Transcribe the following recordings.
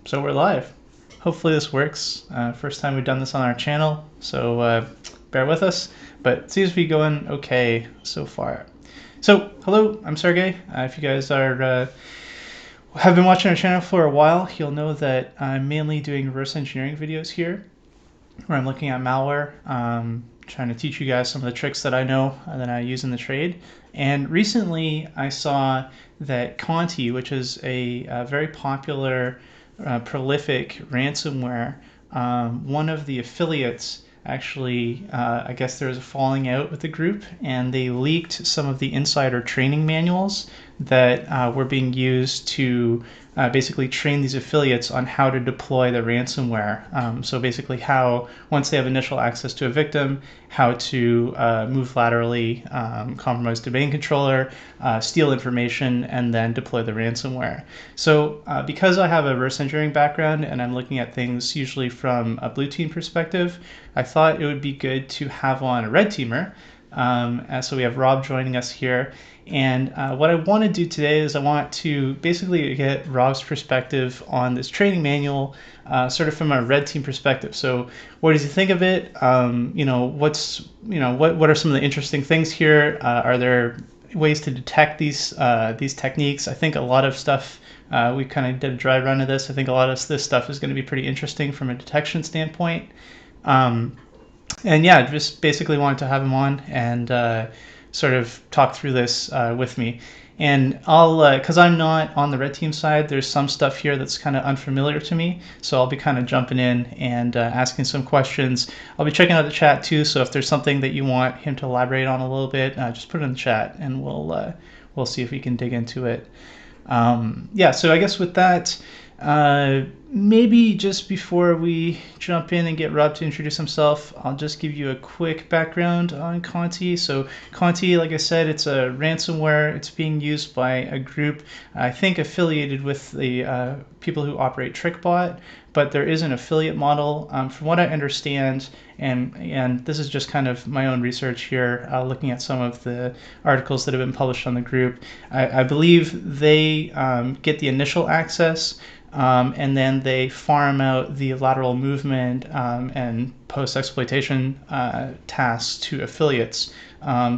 So we're live. Hopefully this works. First time we've done this on our channel, so bear with us. But it seems to be going okay so far. So hello, I'm Sergey. If you guys have been watching our channel for a while, you'll know that I'm mainly doing reverse engineering videos here, where I'm looking at malware, trying to teach you guys some of the tricks that I know and that I use in the trade. And recently I saw that Conti, which is a very popular, prolific ransomware, one of the affiliates actually, I guess there was a falling out with the group, and they leaked some of the insider training manuals that were being used to basically train these affiliates on how to deploy the ransomware. So basically how, once they have initial access to a victim, how to move laterally, compromise domain controller, steal information, and then deploy the ransomware. So because I have a reverse engineering background and I'm looking at things usually from a blue team perspective, I thought it would be good to have on a red teamer. So we have Rob joining us here. And what I want to do today is I want to basically get Rob's perspective on this training manual, sort of from a red team perspective. So what does he think of it? What are some of the interesting things here? Are there ways to detect these techniques? I think a lot of stuff, we kind of did a dry run of this. I think a lot of this stuff is going to be pretty interesting from a detection standpoint. And yeah, just basically wanted to have him on and sort of talk through this with me. And I'll, because I'm not on the red team side, there's some stuff here that's kind of unfamiliar to me. So I'll be kind of jumping in and asking some questions. I'll be checking out the chat too. So if there's something that you want him to elaborate on a little bit, just put it in the chat and we'll see if we can dig into it. Yeah, so I guess with that, maybe just before we jump in and get Rob to introduce himself, I'll just give you a quick background on Conti. So Conti, like I said, it's a ransomware. It's being used by a group, I think, affiliated with the people who operate TrickBot, but there is an affiliate model. From what I understand, and this is just kind of my own research here, looking at some of the articles that have been published on the group, I believe they get the initial access, and then they farm out the lateral movement and post-exploitation tasks to affiliates.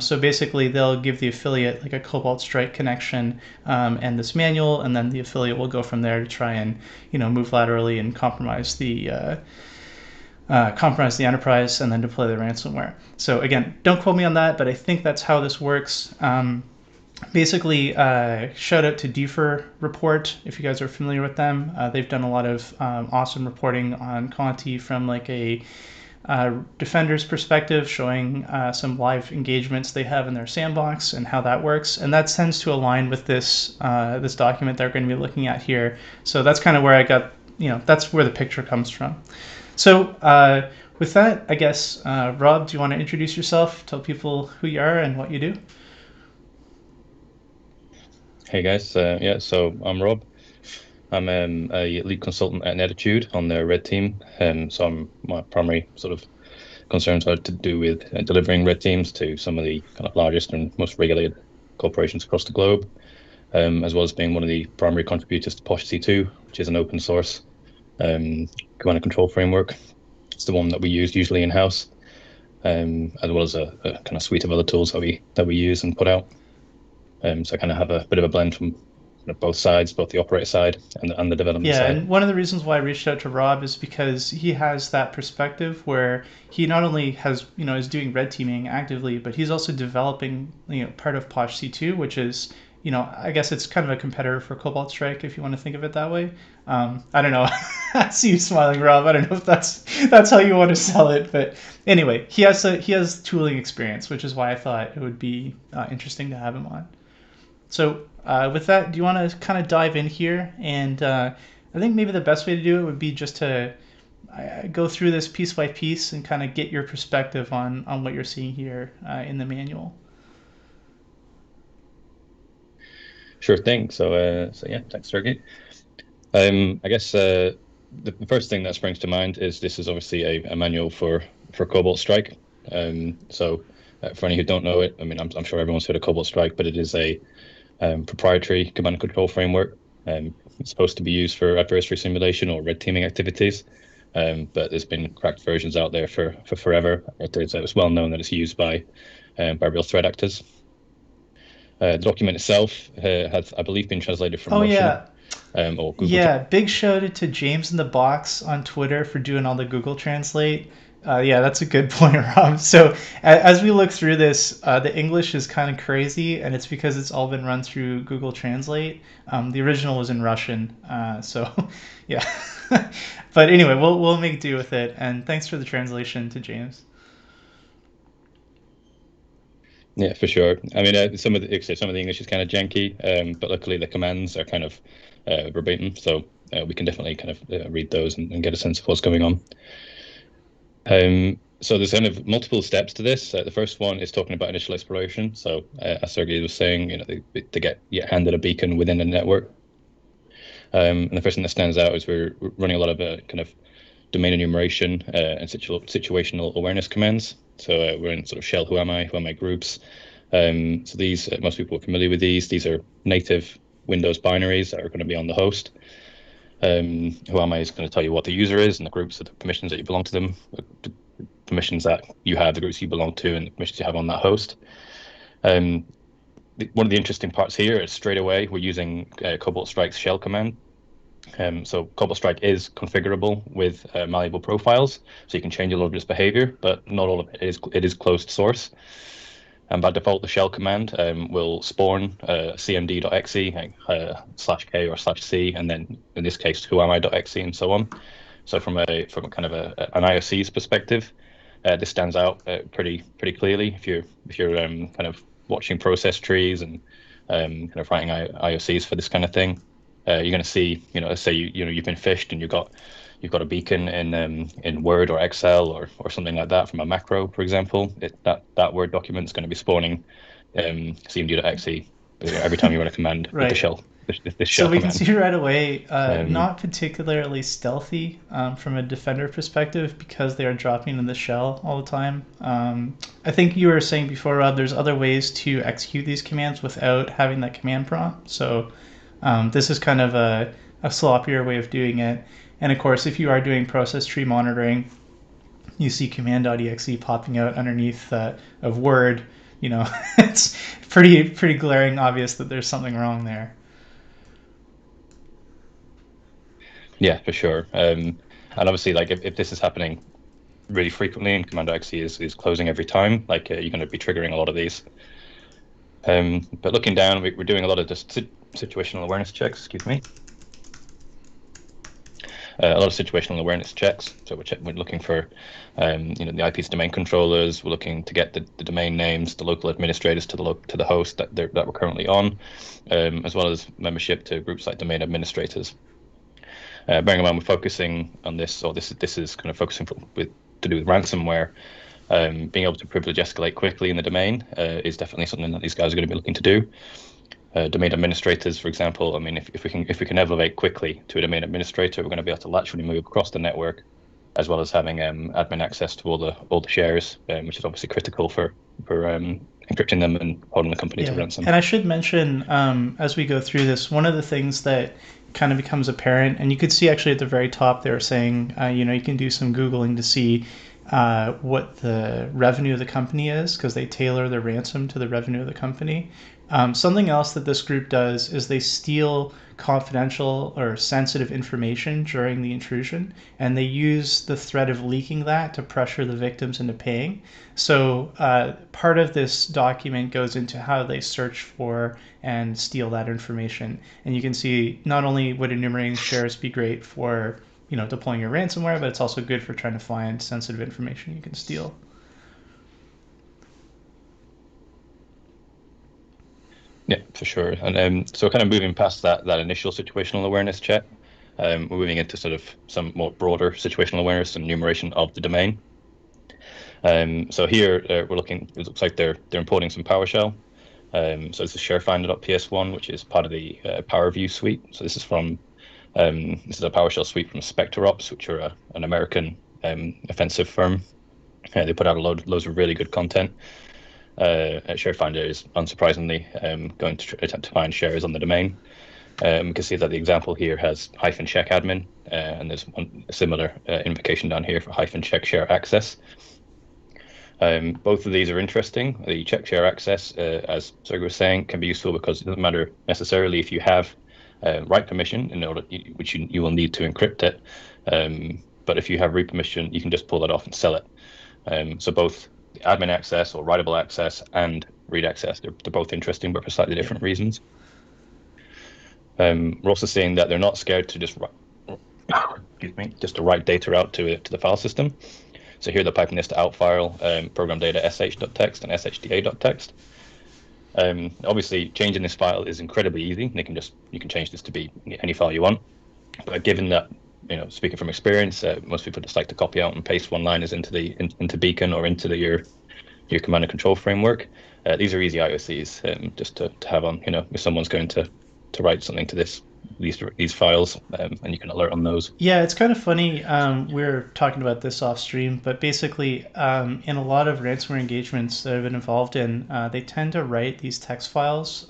So basically, they'll give the affiliate like a Cobalt Strike connection and this manual, and then the affiliate will go from there to try and move laterally and compromise the enterprise and then deploy the ransomware. So again, don't quote me on that, but I think that's how this works. Basically, shout out to DFIR Report, if you guys are familiar with them. They've done a lot of awesome reporting on Conti from like a defender's perspective, showing some live engagements they have in their sandbox and how that works. And that tends to align with this this document they're going to be looking at here. So that's kind of where I got, that's where the picture comes from. So with that, I guess, Rob, do you want to introduce yourself, tell people who you are and what you do? Hey guys, so I'm Rob. I'm a lead consultant at Netitude on their red team. So my primary sort of concerns are to do with delivering red teams to some of the kind of largest and most regulated corporations across the globe, as well as being one of the primary contributors to POSH-C2, which is an open source command and control framework. It's the one that we use usually in-house, as well as a kind of suite of other tools that we use and put out. So I kind of have a bit of a blend from both sides, both the operator side and the development side. Yeah, and one of the reasons why I reached out to Rob is because he has that perspective where he not only has, is doing red teaming actively, but he's also developing, part of POSH-C2, which is, I guess it's kind of a competitor for Cobalt Strike, if you want to think of it that way. I don't know. I see you smiling, Rob. I don't know if that's how you want to sell it, but anyway, he has tooling experience, which is why I thought it would be interesting to have him on. So with that, do you want to kind of dive in here? And I think maybe the best way to do it would be just to go through this piece by piece and kind of get your perspective on what you're seeing here in the manual. Sure thing. So yeah, thanks, Sergey. I guess the first thing that springs to mind is this is obviously a manual for Cobalt Strike. So for any who don't know it, I mean, I'm sure everyone's heard of Cobalt Strike, but it is a proprietary command and control framework It's supposed to be used for adversary simulation or red teaming activities, but there's been cracked versions out there for forever. It's well known that it's used by real threat actors. The document itself has, I believe, been translated from Russian. Yeah. Or Google. Yeah, big shout out to James in the Box on Twitter for doing all the Google Translate. Yeah, that's a good point, Rob. So as we look through this, the English is kind of crazy, and it's because it's all been run through Google Translate. The original was in Russian, so yeah. But anyway, we'll make do with it. And thanks for the translation to James. Yeah, for sure. I mean, some of the English is kind of janky, but luckily the commands are kind of verbatim, so we can definitely kind of read those and get a sense of what's going on. So there's kind of multiple steps to this. The first one is talking about initial exploration. So as Sergey was saying, they get handed a beacon within the network. And the first thing that stands out is we're running a lot of kind of domain enumeration and situational awareness commands. So we're in sort of shell who am I groups. So these, most people are familiar with these. These are native Windows binaries that are going to be on the host. Who am I is going to tell you what the user is, and the groups are the permissions that you belong to them, the permissions that you have, the groups you belong to, and the permissions you have on that host. One of the interesting parts here is straight away we're using Cobalt Strike's shell command. So Cobalt Strike is configurable with malleable profiles, so you can change a little bit of its behavior, but not all of it is closed source. And by default, the shell command will spawn cmd.exe /k or /c, and then in this case, whoami.exe and so on. So from a kind of an IOC's perspective, this stands out pretty clearly. If you're kind of watching process trees and kind of writing IOCs for this kind of thing, you're going to see, let's say you've been phished and you've got a beacon in Word or Excel or something like that from a macro, for example. That Word document is going to be spawning cmd.exe every time you run a command Right. with the shell. This So shell we command. can see right away, not particularly stealthy from a defender perspective because they are dropping in the shell all the time. I think you were saying before, Rob, there's other ways to execute these commands without having that command prompt. So this is kind of a sloppier way of doing it. And of course, if you are doing process tree monitoring, you see command.exe popping out underneath of Word. It's pretty glaring obvious that there's something wrong there. Yeah, for sure. And obviously, like if this is happening really frequently and command.exe is closing every time, like you're going to be triggering a lot of these. But looking down, we're doing a lot of just situational awareness checks. Excuse me. A lot of situational awareness checks. So we're looking for, the IP's domain controllers. We're looking to get the domain names, the local administrators to the host that we're currently on, as well as membership to groups like domain administrators. Bearing in mind we're focusing on this, or this is kind of focusing to do with ransomware. Being able to privilege escalate quickly in the domain is definitely something that these guys are going to be looking to do. Domain administrators, for example, I mean, if we can elevate quickly to a domain administrator, we're going to be able to laterally move across the network, as well as having admin access to all the shares, which is obviously critical for encrypting them and holding the company to ransom. And I should mention, as we go through this, one of the things that kind of becomes apparent, and you could see actually at the very top they were saying, you can do some Googling to see what the revenue of the company is, because they tailor the ransom to the revenue of the company. Something else that this group does is they steal confidential or sensitive information during the intrusion, and they use the threat of leaking that to pressure the victims into paying. So part of this document goes into how they search for and steal that information. And you can see not only would enumerating shares be great for deploying your ransomware, but it's also good for trying to find sensitive information you can steal. Yeah, for sure. And so kind of moving past that initial situational awareness check, we're moving into sort of some more broader situational awareness and enumeration of the domain. So here we're looking, it looks like they're importing some PowerShell. So this is sharefinder.ps1, which is part of the PowerView suite. So this is this is a PowerShell suite from SpectreOps, which are an American offensive firm. They put out loads of really good content. ShareFinder is unsurprisingly going to attempt to find shares on the domain. We can see that the example here has -check admin, and there's a similar invocation down here for -check share access. Both of these are interesting. The check share access, as Sergey was saying, can be useful because it doesn't matter necessarily if you have write permission in order, which you will need to encrypt it. But if you have read permission, you can just pull that off and sell it. So both the admin access or writable access and read access, they're both interesting, but for slightly different reasons. We're also seeing that they're not scared to just to write data out to the file system. So here they're piping this to out file, program data sh.txt and shda.txt. Obviously, changing this file is incredibly easy. You can change this to be any file you want. But given that, speaking from experience, most people just like to copy out and paste one-liners into Beacon or into your command and control framework. These are easy IOCs just to have on. If someone's going to write something to these files, and you can alert on those. Yeah, it's kind of funny. We're talking about this off stream, but basically, in a lot of ransomware engagements that I've been involved in, they tend to write these text files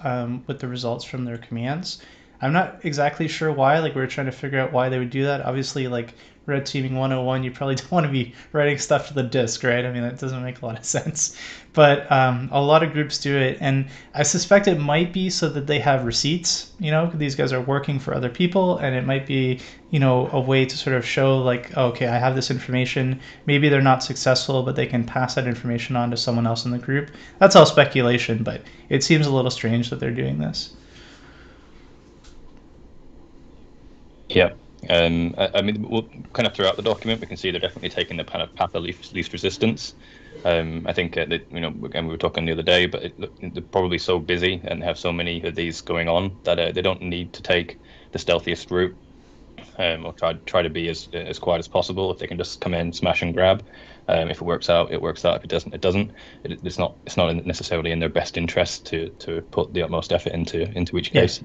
with the results from their commands. I'm not exactly sure why. Like, we're trying to figure out why they would do that. Obviously, like red teaming 101, you probably don't want to be writing stuff to the disk, right? I mean, that doesn't make a lot of sense. But a lot of groups do it, and I suspect it might be so that they have receipts. These guys are working for other people, and it might be, a way to sort of show like, oh, okay, I have this information. Maybe they're not successful, but they can pass that information on to someone else in the group. That's all speculation, but it seems a little strange that they're doing this. Yeah. I mean, kind of throughout the document, we can see they're definitely taking the kind of path of least resistance. I think that, again, we were talking the other day, but they're probably so busy and have so many of these going on that they don't need to take the stealthiest route, or try to be as quiet as possible. If they can just come in, smash and grab. If it works out, it works out. If it doesn't, it doesn't. It's not necessarily in their best interest to put the utmost effort into each case.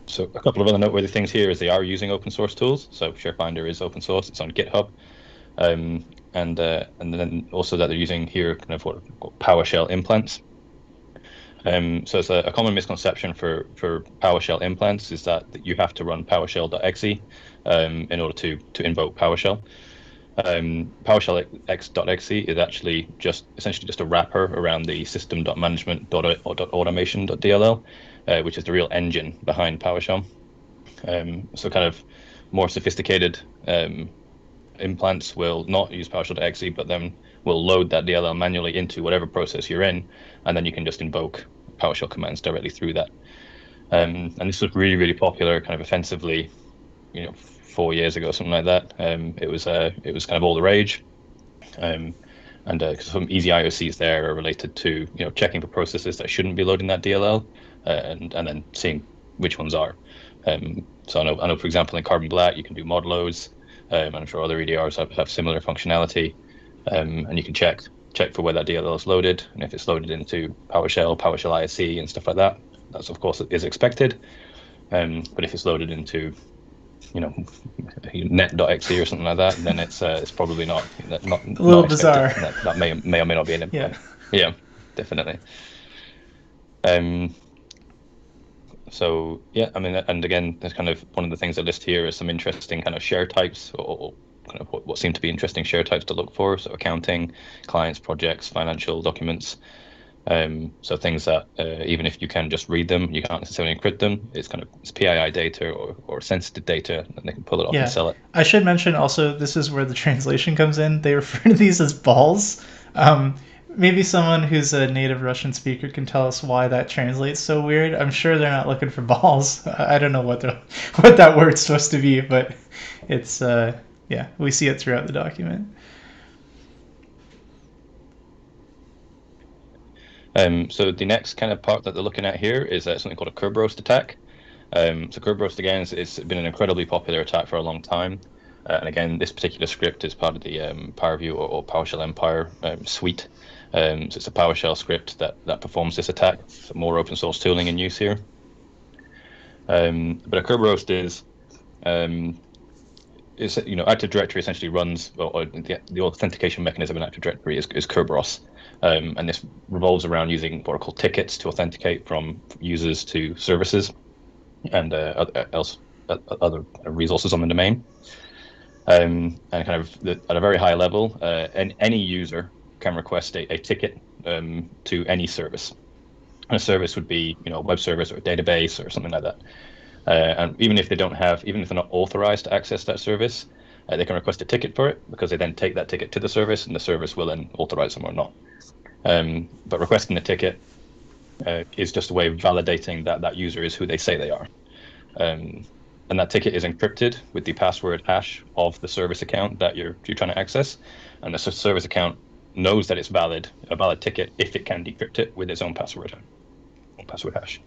So a couple of other noteworthy things here is they are using open source tools. So ShareFinder is open source. It's on GitHub. And then also that they're using here kind of what are called PowerShell implants. So it's a common misconception for PowerShell implants is that you have to run PowerShell.exe in order to invoke PowerShell. PowerShell.exe is actually essentially just a wrapper around the system.management.automation.dll, which is the real engine behind PowerShell. So kind of more sophisticated implants will not use PowerShell.exe, but then will load that DLL manually into whatever process you're in, and then you can just invoke PowerShell commands directly through that. And this was really, really popular, kind of offensively, 4 years ago, something like that. It was kind of all the rage, and some easy IOCs there are related to checking for processes that shouldn't be loading that DLL, and then seeing which ones are. So I know, for example, in Carbon Black you can do mod loads. I'm sure other EDRs have similar functionality, and you can check for where that DLL is loaded, and if it's loaded into PowerShell IOC, and stuff like that, that's of course is expected. But if it's loaded into net.exe or something like that, then it's probably not a little bizarre. That may or may not be an implant. Yeah, definitely. So yeah, I mean, and again, there's kind of one of the things I list here is some interesting kind of share types, or kind of what seem to be interesting share types to look for. So accounting, clients, projects, financial documents. So things that even if you can just read them, you can't necessarily encrypt them. It's PII data or sensitive data, and they can pull it off and sell it. I should mention also, this is where the translation comes in. They refer to these as balls. Maybe someone who's a native Russian speaker can tell us why that translates so weird. I'm sure they're not looking for balls. I don't know what that word's supposed to be, but it's we see it throughout the document. So the next kind of part that they're looking at here is something called a Kerberos Attack. So Kerberos, again, it's been an incredibly popular attack for a long time. And again, this particular script is part of the PowerView or PowerShell Empire suite. So it's a PowerShell script that performs this attack. So more open source tooling in use here. But a Kerberos it's, Active Directory essentially runs, or the authentication mechanism in Active Directory is Kerberos, and this revolves around using what are called tickets to authenticate from users to services and other resources on the domain. And kind of at a very high level, any user can request a ticket to any service. And a service would be, a web service or a database or something like that. And even if they're not authorized to access that service, they can request a ticket for it, because they then take that ticket to the service, and the service will then authorize them or not. But requesting the ticket is just a way of validating that that user is who they say they are. And that ticket is encrypted with the password hash of the service account that you're trying to access, and the service account knows that it's a valid ticket if it can decrypt it with its own password hash.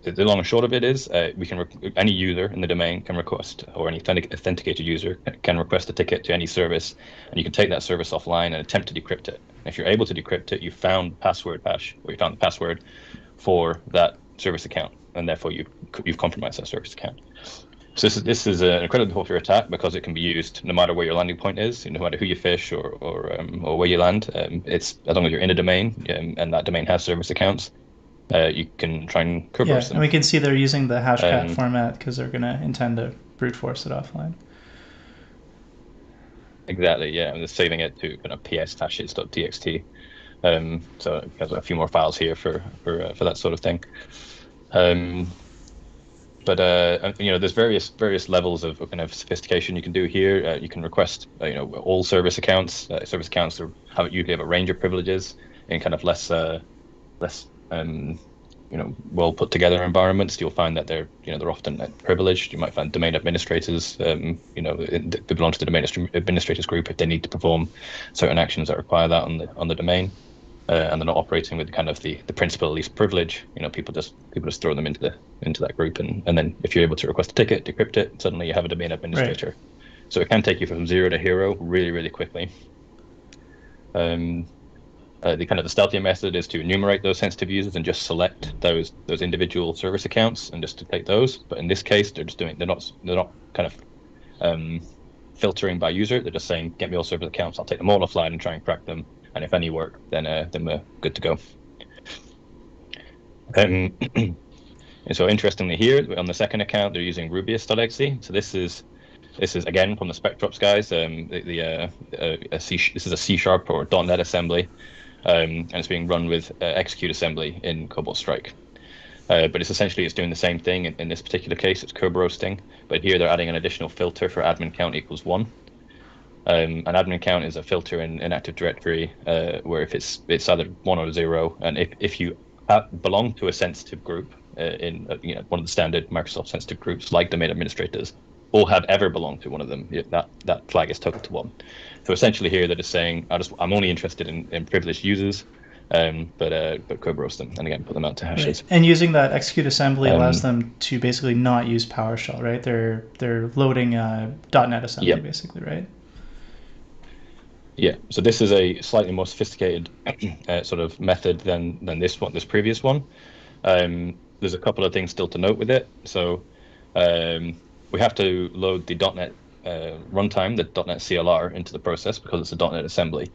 The long and short of it is, any user in the domain can request, or any authenticated user can request a ticket to any service, and you can take that service offline and attempt to decrypt it. And if you're able to decrypt it, you found password hash, or you found the password for that service account, and therefore you've compromised that service account. So this is an incredibly popular attack, because it can be used no matter where your landing point is, no matter who you fish or where you land. It's as long as you're in a domain and that domain has service accounts, you can try and Kerberos them. And we can see they're using the hashcat format because they're going to intend to brute force it offline. Exactly, yeah, and they're saving it to kind of ps-hashes.txt. So it has a few more files here for that sort of thing. But there's various levels of kind of sophistication you can do here. You can request all service accounts. Service accounts usually have a range of privileges in kind of less well put together environments. You'll find that they're often privileged. You might find domain administrators, they belong to the domain administrators group if they need to perform certain actions that require that on the domain. And they're not operating with kind of the principal least privilege. People just throw them into that group, and then if you're able to request a ticket, decrypt it, suddenly you have a domain administrator. Right. So it can take you from 0 to hero really, really quickly. The stealthier method is to enumerate those sensitive users and just select those individual service accounts and just to take those. But in this case, they're not kind of filtering by user. They're just saying, get me all service accounts. I'll take them all offline and try and crack them. And if any work, then we're good to go. And so interestingly here, on the second account, they're using Rubio.exe. So this is again from the Spectrops guys. This is a C# or .NET assembly, and it's being run with execute assembly in Cobalt Strike. But it's doing the same thing. In this particular case, it's Kerberosing. But here they're adding an additional filter for admin count equals 1. An admin count is a filter in Active Directory where if it's either 1 or 0, and if you belong to a sensitive group in one of the standard Microsoft sensitive groups like domain administrators, or have ever belonged to one of them, that flag is totaled to 1. So essentially here they're just saying, I'm only interested in privileged users, but Kerberos them, and again put them out to hashes. Right. And using that execute assembly allows them to basically not use PowerShell, right? They're loading .NET assembly basically, right? Yeah, so this is a slightly more sophisticated sort of method than this previous one. There's a couple of things still to note with it. So we have to load the .NET runtime, the .NET CLR, into the process because it's a .NET assembly.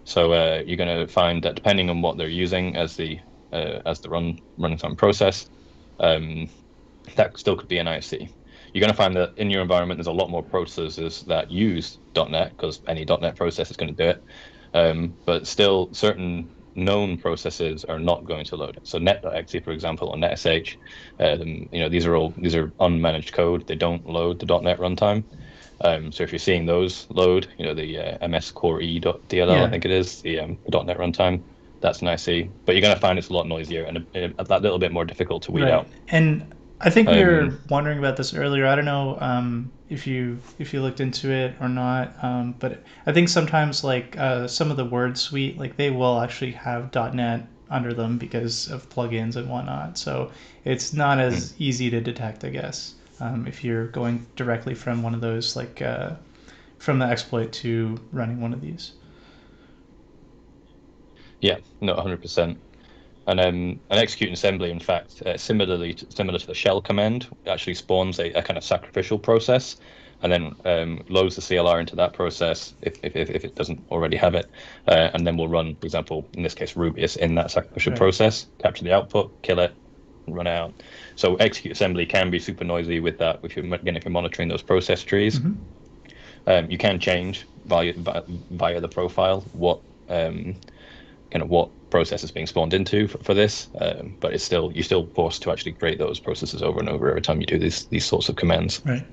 So you're going to find that depending on what they're using as the runtime process, that still could be an IOC. You're going to find that in your environment, there's a lot more processes that use .NET because any .NET process is going to do it. But still, certain known processes are not going to load it. So net.exe, for example, or netsh, these are unmanaged code. They don't load the .NET runtime. So if you're seeing those load, the MS core e.dll, I think it is, the .NET runtime, that's an IC. But you're going to find it's a lot noisier and a little bit more difficult to weed out. And I think we were wondering about this earlier. I don't know if you looked into it or not, but I think sometimes like some of the word suite, like they will actually have .NET under them because of plugins and whatnot. So it's not as easy to detect, I guess, if you're going directly from one of those, like from the exploit to running one of these. Yeah, no, 100%. And an execute assembly, in fact, similar to the shell command, actually spawns a kind of sacrificial process and then loads the CLR into that process if it doesn't already have it, and then we'll run, for example, in this case, Rubius in that sacrificial process, capture the output, kill it, and run out. So execute assembly can be super noisy with that. If you're monitoring those process trees, you can change via the profile what what process is being spawned into for this, but you're still forced to actually create those processes over and over every time you do these sorts of commands. Right.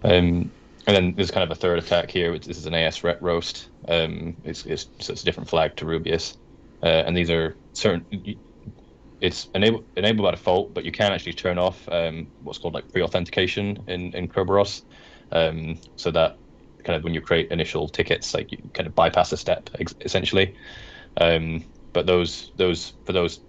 And then there's kind of a third attack here, which this is an AS roast. It's a different flag to Rubius, and these are certain. It's enabled by default, but you can actually turn off what's called like pre-authentication in Kerberos, so that kind of when you create initial tickets, like you kind of bypass a step essentially. But for those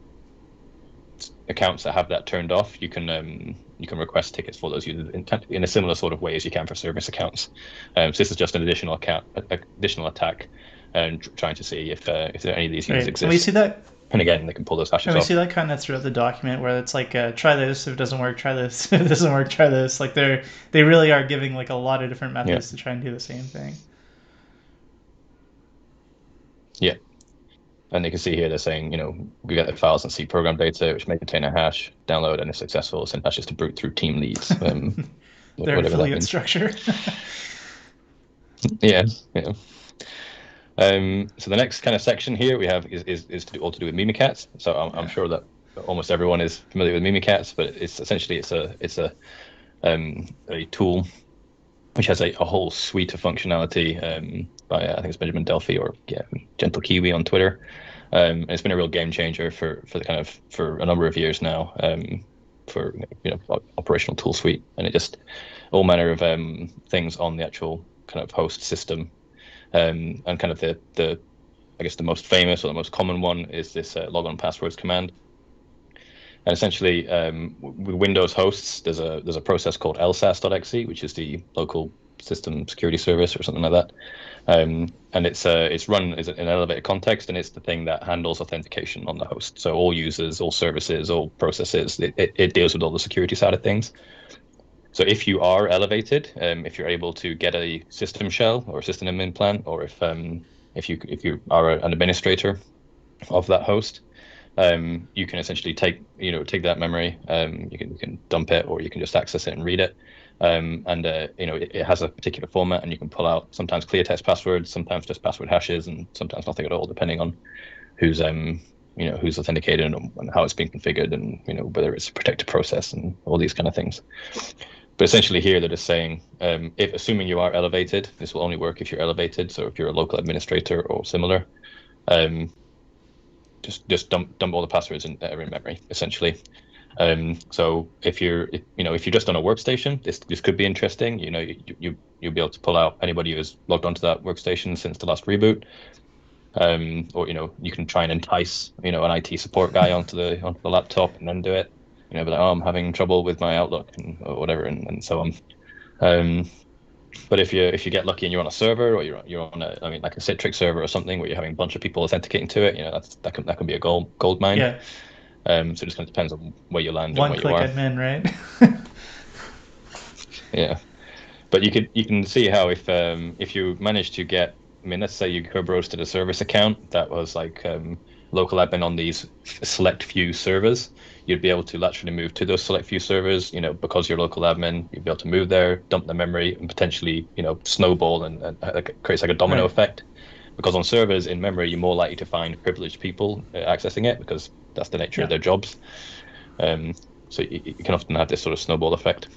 accounts that have that turned off, you can request tickets for those users in a similar sort of way as you can for service accounts. So this is just an additional attack, and trying to see if there are any of these users exist. And we see that. And again, they can pull those hashes off. And we see that kind of throughout the document, where it's like, try this, if it doesn't work, try this, if it doesn't work, try this. Like they really are giving like a lot of different methods to try and do the same thing. Yeah. And you can see here they're saying, we get the files and C program data, which may contain a hash, download, and if successful, send hashes to brute through team leads. Their affiliate structure. Yeah. So the next kind of section here we have is all to do with Mimikats. So I'm sure that almost everyone is familiar with Mimikats, but it's essentially it's a tool which has a whole suite of functionality by I think it's Benjamin Delphi or Gentle Kiwi on Twitter. And it's been a real game changer for a number of years now, for operational tool suite, and it just all manner of things on the actual kind of host system. And kind of the I guess the most famous or the most common one is this logon passwords command. And essentially, with Windows hosts, there's a process called lsas.exe, which is the local system security service or something like that. And it's run as an elevated context, and it's the thing that handles authentication on the host. So all users, all services, all processes, it deals with all the security side of things. So if you are elevated, if you're able to get a system shell or a system implant, or if you are an administrator of that host, you can essentially take that memory. You can dump it, or you can just access it and read it. It has a particular format, and you can pull out sometimes clear text passwords, sometimes just password hashes, and sometimes nothing at all, depending on who's authenticated and how it's been configured, and whether it's a protected process and all these kind of things. But essentially here they're just saying, if assuming you are elevated, this will only work if you're elevated. So if you're a local administrator or similar, just dump all the passwords in memory, essentially. So if you're just on a workstation, this could be interesting. You'll be able to pull out anybody who's logged onto that workstation since the last reboot. Or you can try and entice an IT support guy onto the laptop and then do it. Be like, I'm having trouble with my Outlook or whatever, and so on. But if you get lucky and you're on a server, or you're on like a Citrix server or something, where you're having a bunch of people authenticating to it, that can be a gold mine. Yeah. So it just kind of depends on where you land and where you are. One-click admin, right? Yeah, but you can see how if you manage to get, let's say you Kerberosed a service account that was like local admin on these select few servers, you'd be able to laterally move to those select few servers, because you're local admin, you'd be able to move there, dump the memory, and potentially, snowball and it creates like a domino effect. Because on servers in memory, you're more likely to find privileged people accessing it, because that's the nature of their jobs. So you can often have this sort of snowball effect.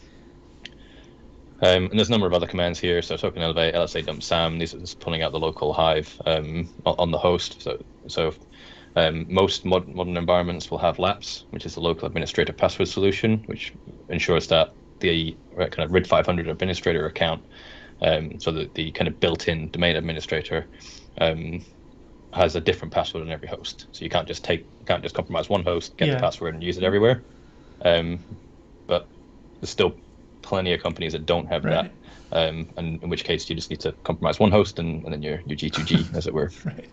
And there's a number of other commands here. So token elevate, LSA dump SAM. These are just pulling out the local hive on the host. So most modern environments will have LAPS, which is the local administrator password solution, which ensures that the kind of RID 500 administrator account, so that the kind of built-in domain administrator has a different password on every host. So you can't just compromise one host, get the password, and use it everywhere. But there's still plenty of companies that don't have that, and in which case you just need to compromise one host, and then you're G2G, as it were. Right.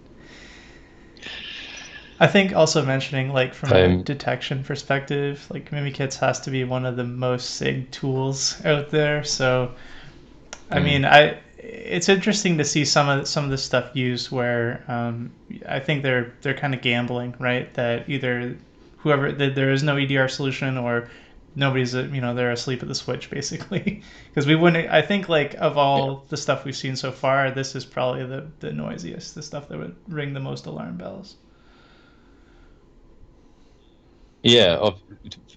I think also mentioning, like, from a detection perspective, like Mimikats has to be one of the most SIG tools out there. So I mean, it's interesting to see some of the stuff used where I think they're kind of gambling, right? That either whoever that there is no EDR solution, or nobody's they're asleep at the switch basically. Because we wouldn't. I think, like, of all the stuff we've seen so far, this is probably the noisiest, the stuff that would ring the most alarm bells. Yeah,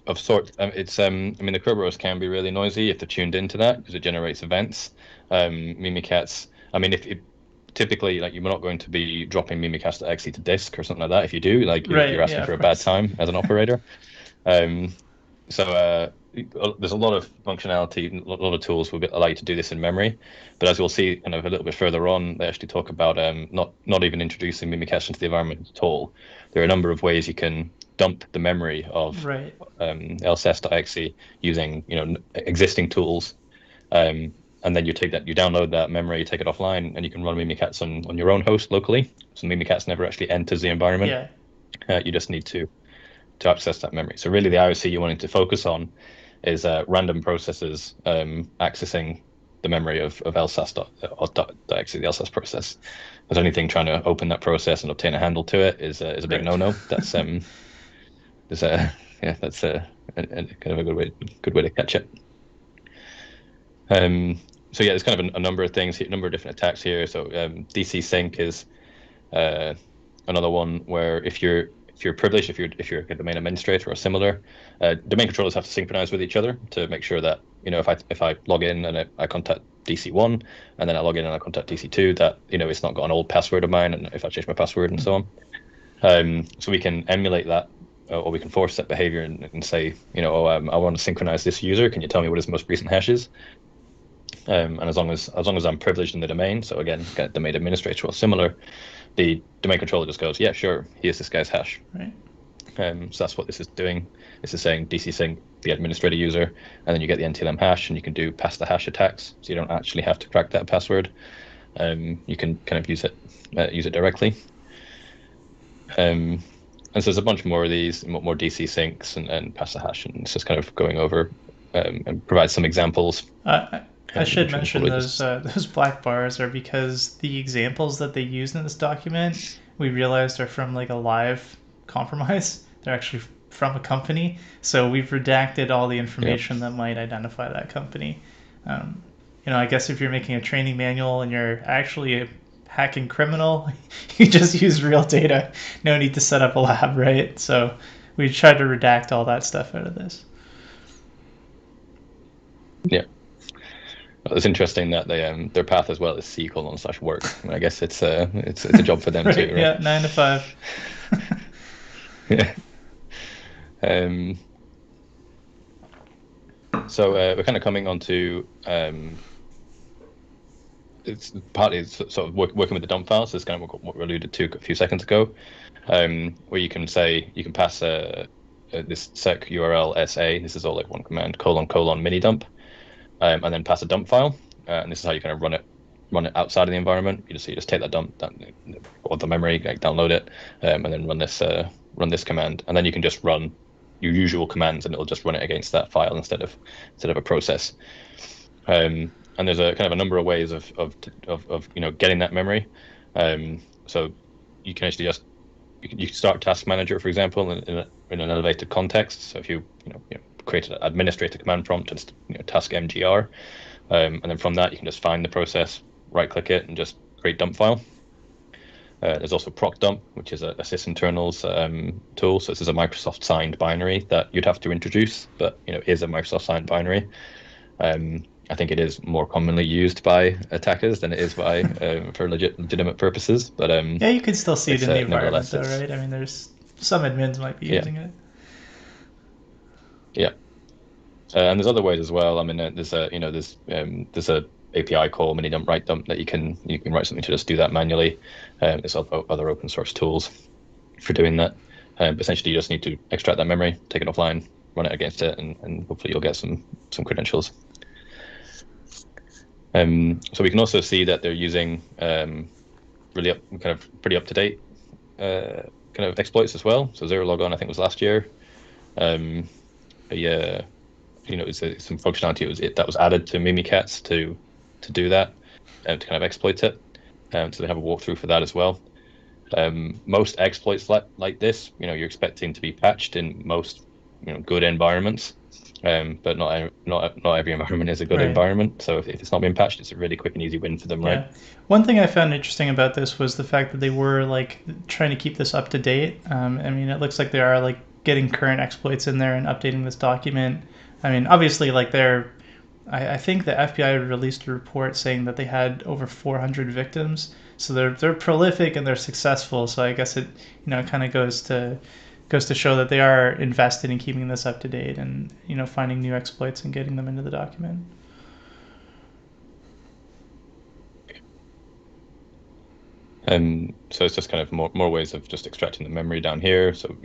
of sorts. It's I mean, the Kerberos can be really noisy if they're tuned into that because it generates events. Mimikatz. I mean, if typically, like, you're not going to be dropping Mimikatz.exe to disk or something like that. If you do, like, you're asking for a bad time as an operator. So there's a lot of functionality, a lot of tools will allow you to do this in memory. But as we'll see kind of a little bit further on, they actually talk about not even introducing Mimikatz into the environment at all. There are a number of ways you can dump the memory of lss.exe using existing tools, and then you download that memory, you take it offline, and you can run Mimikatz on your own host locally. So Mimikatz never actually enters the environment. You just need to access that memory. So really, the IOC you're wanting to focus on is random processes accessing the memory of lsas.exe, the lsas process. Because anything trying to open that process and obtain a handle to it is a big no-no. That's that's a kind of a good way to catch it. So yeah, there's kind of a number of things, a number of different attacks here. So DC sync is another one where if you're privileged, if you're a domain administrator or similar, domain controllers have to synchronize with each other to make sure that if I log in and I contact DC1 and then I log in and I contact DC2, that it's not got an old password of mine, and if I change my password and so on. So we can emulate that, or we can force that behavior and say, I want to synchronize this user. Can you tell me what his most recent hash is? And as long as I'm privileged in the domain, so again, domain administrator or similar, the domain controller just goes, yeah, sure, here's this guy's hash. Right. So that's what this is doing. This is saying DC sync the administrator user, and then you get the NTLM hash, and you can do pass the hash attacks. So you don't actually have to crack that password. You can kind of use it directly. And so there's a bunch more of these, more DC syncs and pass the hash, and it's just kind of going over and provide some examples. I should mention those black bars are because the examples that they use in this document, we realized, are from, like, a live compromise. They're actually from a company, so we've redacted all the information that might identify that company. I guess if you're making a training manual and you're actually a hacking criminal, you just use real data. No need to set up a lab, right? So we tried to redact all that stuff out of this. Yeah. Well, it's interesting that they their path as well is C:/work. I mean, I guess it's a job for them too, right? Yeah, 9 to 5. Yeah. So we're kind of coming on to it's partly sort of working with the dump files. So it's kind of what we alluded to a few seconds ago, where you can pass this sec URL SA. This is all like one command: ::mini dump. And then pass a dump file, and this is how you kind of run it outside of the environment. You just take that dump or the memory, like, download it, and then run this command, and then you can just run your usual commands, and it'll just run it against that file instead of a process. And there's a kind of a number of ways of getting that memory. So you can actually you can start Task Manager, for example, in an elevated context. So if you create an administrator command prompt and task mgr, and then from that you can just find the process, right click it, and just create dump file. There's also Proc Dump, which is a sysinternals tool. So this is a Microsoft signed binary that you'd have to introduce, but is a Microsoft signed binary. I think it is more commonly used by attackers than it is by for legitimate purposes. But yeah, you could still see it in the environment, though, right? I mean, there's some admins might be using it. Yeah, and there's other ways as well. I mean, there's a API call mini dump write dump that you can write something to just do that manually. There's other open source tools for doing that. But essentially, you just need to extract that memory, take it offline, run it against it, and hopefully you'll get some credentials. So we can also see that they're using pretty up to date kind of exploits as well. So zero logon, I think, was last year. Yeah, it's some functionality that was added to Mimikats to do that, to kind of exploit it. So they have a walkthrough for that as well. Most exploits like this, you're expecting to be patched in most good environments, but not every environment is a good environment. So if it's not being patched, it's a really quick and easy win for them, right? One thing I found interesting about this was the fact that they were like trying to keep this up to date. I mean, it looks like they are like getting current exploits in there and updating this document. I mean, obviously, like I think the FBI released a report saying that they had over 400 victims. So they're prolific and they're successful. So I guess it kind of goes to show that they are invested in keeping this up to date and finding new exploits and getting them into the document. So it's just kind of more ways of just extracting the memory down here. So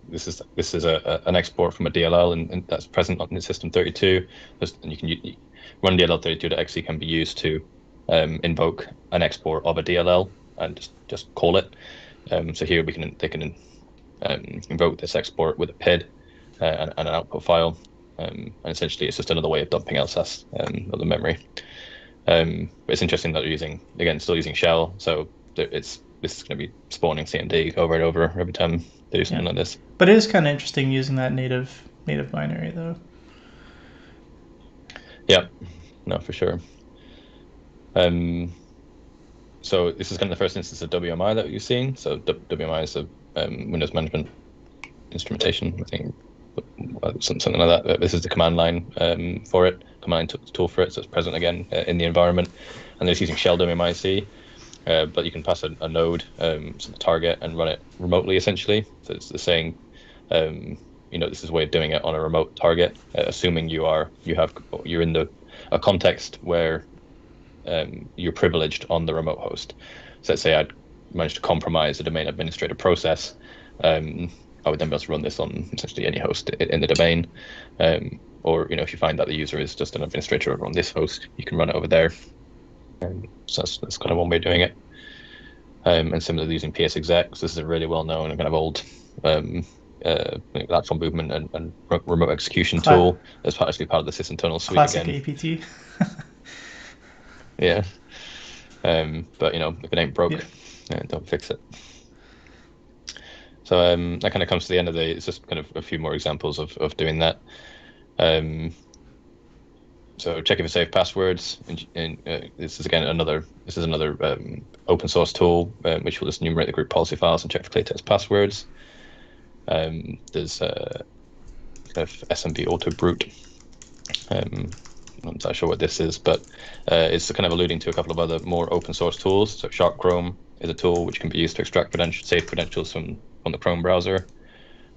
this is an export from a DLL and that's present on the system 32. And you can run DLL32.exe can be used to invoke an export of a DLL and just call it. So here they can invoke this export with a PID and an output file, and essentially it's just another way of dumping LSAS of the memory. But it's interesting that they're still using shell, so this is going to be spawning CMD over and over every time they do something like this. But it is kind of interesting using that native binary, though. Yeah, no, for sure. So this is kind of the first instance of WMI that you've seen. So WMI is a Windows management instrumentation, I think, something like that. This is the command line for it, command line tool for it. So it's present again in the environment, and it's using shell WMIC. But you can pass a node to the target and run it remotely, essentially. So it's saying, this is a way of doing it on a remote target, assuming you're in a context where you're privileged on the remote host. So let's say I'd managed to compromise a domain administrator process. I would then be able to run this on essentially any host in the domain. Or if you find that the user is just an administrator over on this host, you can run it over there. So that's kind of one way of doing it. And similarly using PSExec. So this is a really well-known and kind of old lateral movement and remote execution tool that's actually part of the sysinternal suite. Classic again. APT. Yeah. But if it ain't broke, don't fix it. So that kind of comes to the end of it's just kind of a few more examples of doing that. So check if it's safe passwords. This is another open source tool which will just enumerate the group policy files and check for clear text passwords. There's SMB auto brute. I'm not sure what this is, but it's kind of alluding to a couple of other more open source tools. So Sharp Chrome is a tool which can be used to extract safe credentials from the Chrome browser.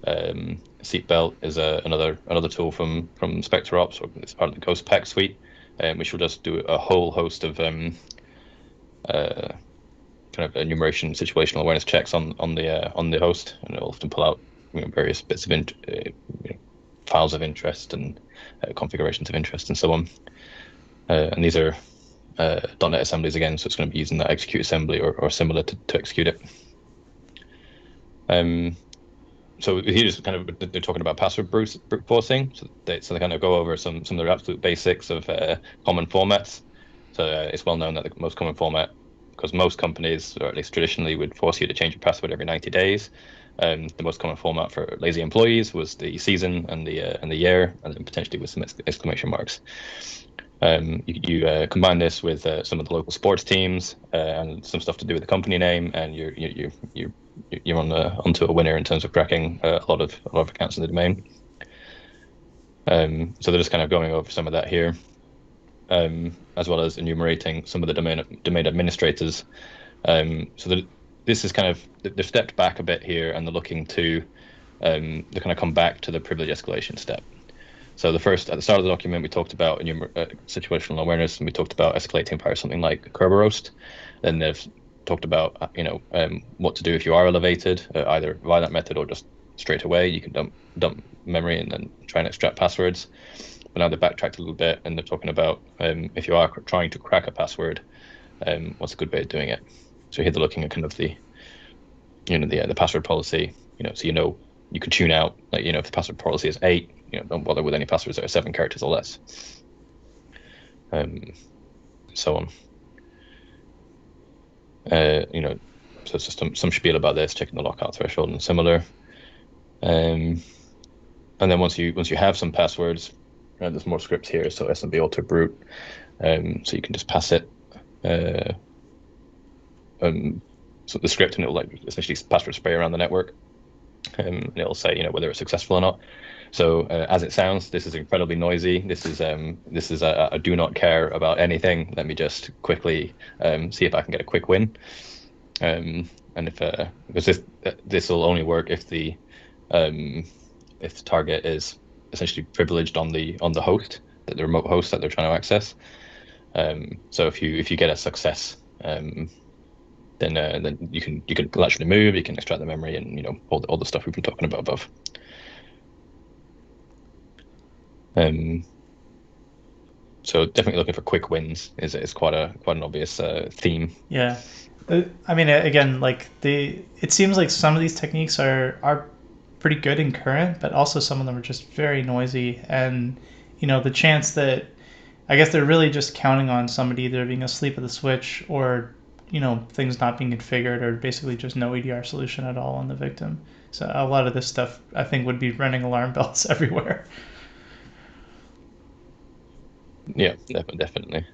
Seatbelt is another tool from SpectreOps, or it's part of the Ghost Pack suite, which will just do a whole host of kind of enumeration situational awareness checks on the host, and it'll often pull out various bits of files of interest and configurations of interest and so on. And these are .NET assemblies again, so it's going to be using that execute assembly or similar to execute it. So here's kind of, they're talking about password brute forcing. So they kind of go over some of the absolute basics of common formats. So it's well known that the most common format, because most companies, or at least traditionally, would force you to change your password every 90 days. The most common format for lazy employees was the season and the year, and then potentially with some exclamation marks. You combine this with some of the local sports teams and some stuff to do with the company name, and you're onto a winner in terms of cracking a lot of accounts in the domain. So they're just kind of going over some of that here, as well as enumerating some of the domain administrators. So this is kind of, they've stepped back a bit here, and they're looking to they kind of come back to the privilege escalation step. So at the start of the document, we talked about situational awareness, and we talked about escalating via something like Kerberos. Then they've talked about what to do if you are elevated, either via that method or just straight away. You can dump memory and then try and extract passwords. But now they've backtracked a little bit, and they're talking about if you are trying to crack a password, what's a good way of doing it. So here they're looking at kind of the the password policy. So you can tune out, like, if the password policy is 8, don't bother with any passwords that are 7 characters or less. So on. So it's just some spiel about this, checking the lockout threshold and similar. And then once you have some passwords, there's more scripts here. So SMB auto brute. So you can just pass it. So the script, and it'll like essentially password spray around the network, and it'll say whether it's successful or not. So as it sounds, this is incredibly noisy. This is a do not care about anything. Let me just quickly see if I can get a quick win. And because this will only work if the target is essentially privileged on the host, the remote host that they're trying to access. So if you get a success, then you can latch remove, you can extract the memory, and all the stuff we've been talking about above. So definitely looking for quick wins is quite an obvious theme. Yeah, I mean, again, like it seems like some of these techniques are pretty good and current, but also some of them are just very noisy, and the chance that I guess they're really just counting on somebody either being asleep at the switch or things not being configured, or basically just no EDR solution at all on the victim. So a lot of this stuff I think would be running alarm bells everywhere. Yeah, definitely.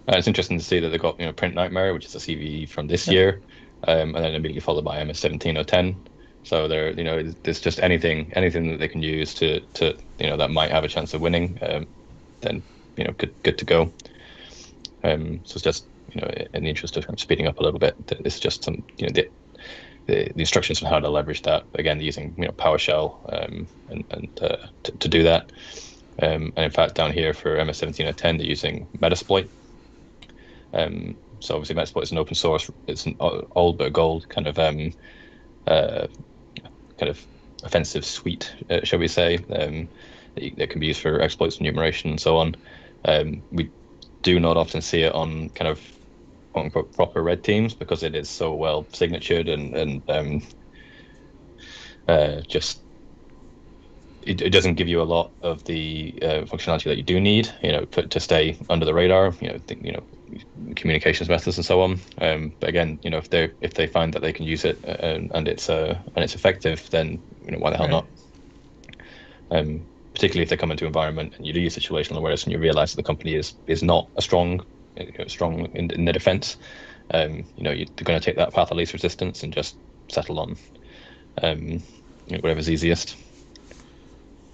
It's interesting to see that they got Print Nightmare, which is a CVE from this year, and then immediately followed by MS-17/010. So there's just anything that they can use to that might have a chance of winning, then good to go. So it's just in the interest of kind of speeding up a little bit, this is just some the instructions on how to leverage that. Again, using PowerShell and to do that. And in fact, down here for MS-17/010, they're using Metasploit. So obviously Metasploit is an open source, it's an old but gold kind of offensive suite, shall we say, that can be used for exploits, enumeration, and so on. We do not often see it on kind of quote-unquote proper red teams because it is so well signatured and just it doesn't give you a lot of the functionality that you do need, to stay under the radar, communications methods and so on. But again, if they find that they can use it and it's effective, then why the hell not? Particularly if they come into an environment and you do use situational awareness and you realize that the company is not a strong in the defense, you're going to take that path of least resistance and just settle on whatever's easiest.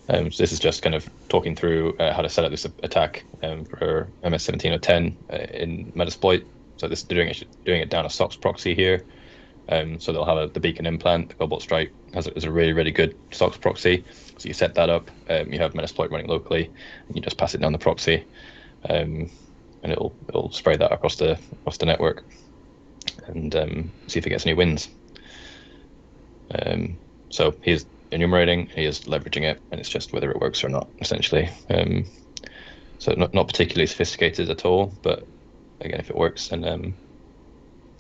So this is just kind of talking through how to set up this attack for MS-17/010 in Metasploit. So this doing it down a SOX proxy here. So they'll have the beacon implant. The Cobalt Strike has a really, really good SOX proxy. So you set that up. You have Metasploit running locally, and you just pass it down the proxy, and it'll spray that across the network, and see if it gets any wins. So here's enumerating, he is leveraging it, and it's just whether it works or not, essentially. So not particularly sophisticated at all, but again, if it works, then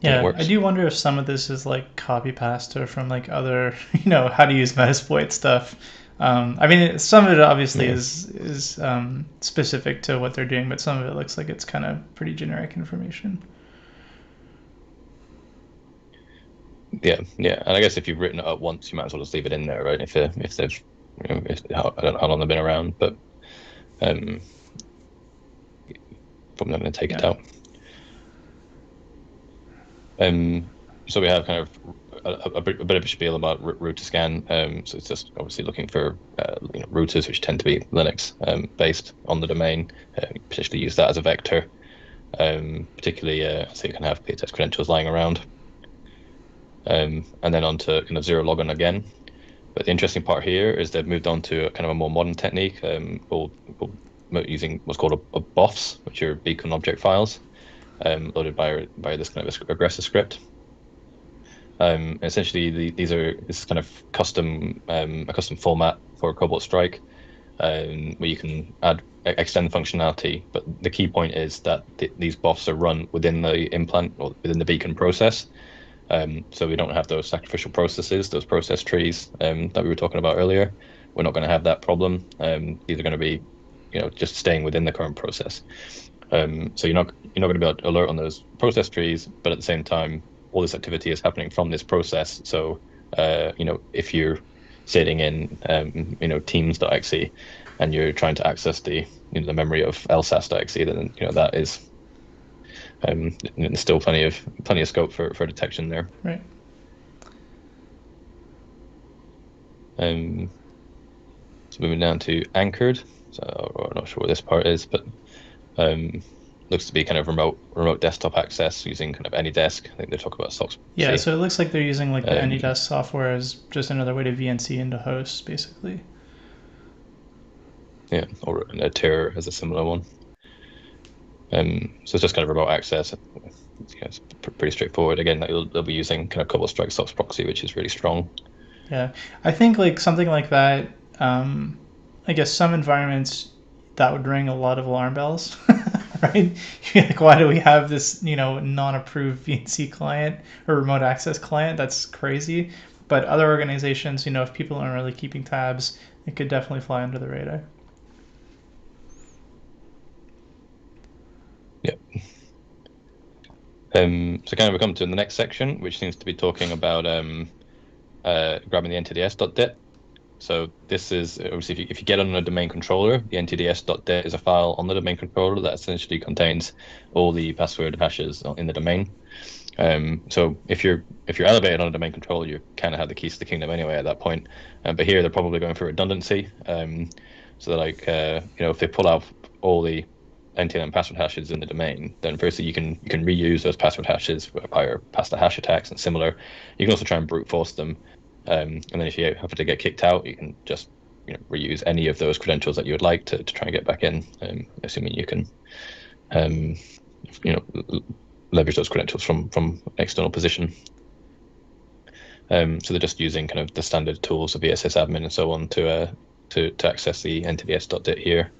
yeah, it works. I do wonder if some of this is like copy pasta from like other, how to use Metasploit stuff. I mean, some of it obviously is specific to what they're doing, but some of it looks like it's kind of pretty generic information. Yeah, and I guess if you've written it up once, you might as well just leave it in there, right? If they've, I don't know how long they've been around, but probably not going to take it out. So we have kind of a bit of a spiel about route to scan. So it's just obviously looking for routers which tend to be Linux based on the domain. Potentially use that as a vector, particularly so you can have clear text credentials lying around. And then on to kind of zero logon again. But the interesting part here is they've moved on to a kind of a more modern technique called using what's called a BOFs, which are beacon object files, loaded by this kind of aggressor script. Essentially, this is kind of a custom format for Cobalt Strike, where you can extend the functionality. But the key point is that these BOFs are run within the implant or within the beacon process. So we don't have those sacrificial processes, those process trees that we were talking about earlier. We're not going to have that problem. These are going to be, just staying within the current process. So you're not going to be able to alert on those process trees, but at the same time, all this activity is happening from this process. So if you're sitting in teams.exe and you're trying to access the memory of lsas.exe, then that is there's still plenty of scope for detection there. Right. So moving down to anchored. So I'm not sure what this part is, but looks to be kind of remote desktop access using kind of AnyDesk. I think they talk about SOX. Yeah, so it looks like they're using like the AnyDesk software as just another way to VNC into hosts, basically. Yeah, or Terror has a similar one. So it's just kind of remote access. It's pretty straightforward. Again, they'll be using kind of CobbleStrike SOX proxy, which is really strong. Yeah, I think like something like that. I guess some environments that would ring a lot of alarm bells, right? You're like, why do we have this, non-approved VNC client or remote access client? That's crazy. But other organizations, if people aren't really keeping tabs, it could definitely fly under the radar. Yeah. So kind of we come to the next section, which seems to be talking about grabbing the ntds.det. So this is obviously if you get on a domain controller, the ntds.det is a file on the domain controller that essentially contains all the password hashes in the domain. So if you're elevated on a domain controller, you kind of have the keys to the kingdom anyway at that point. But here they're probably going for redundancy. So that if they pull out all the NTLM password hashes in the domain, then firstly you can reuse those password hashes via pass the hash attacks and similar. You can also try and brute force them. And then if you happen to get kicked out, you can just reuse any of those credentials that you would like to try and get back in, assuming you can leverage those credentials from external position. So they're just using kind of the standard tools of ESS admin and so on to access the ntds.dit here.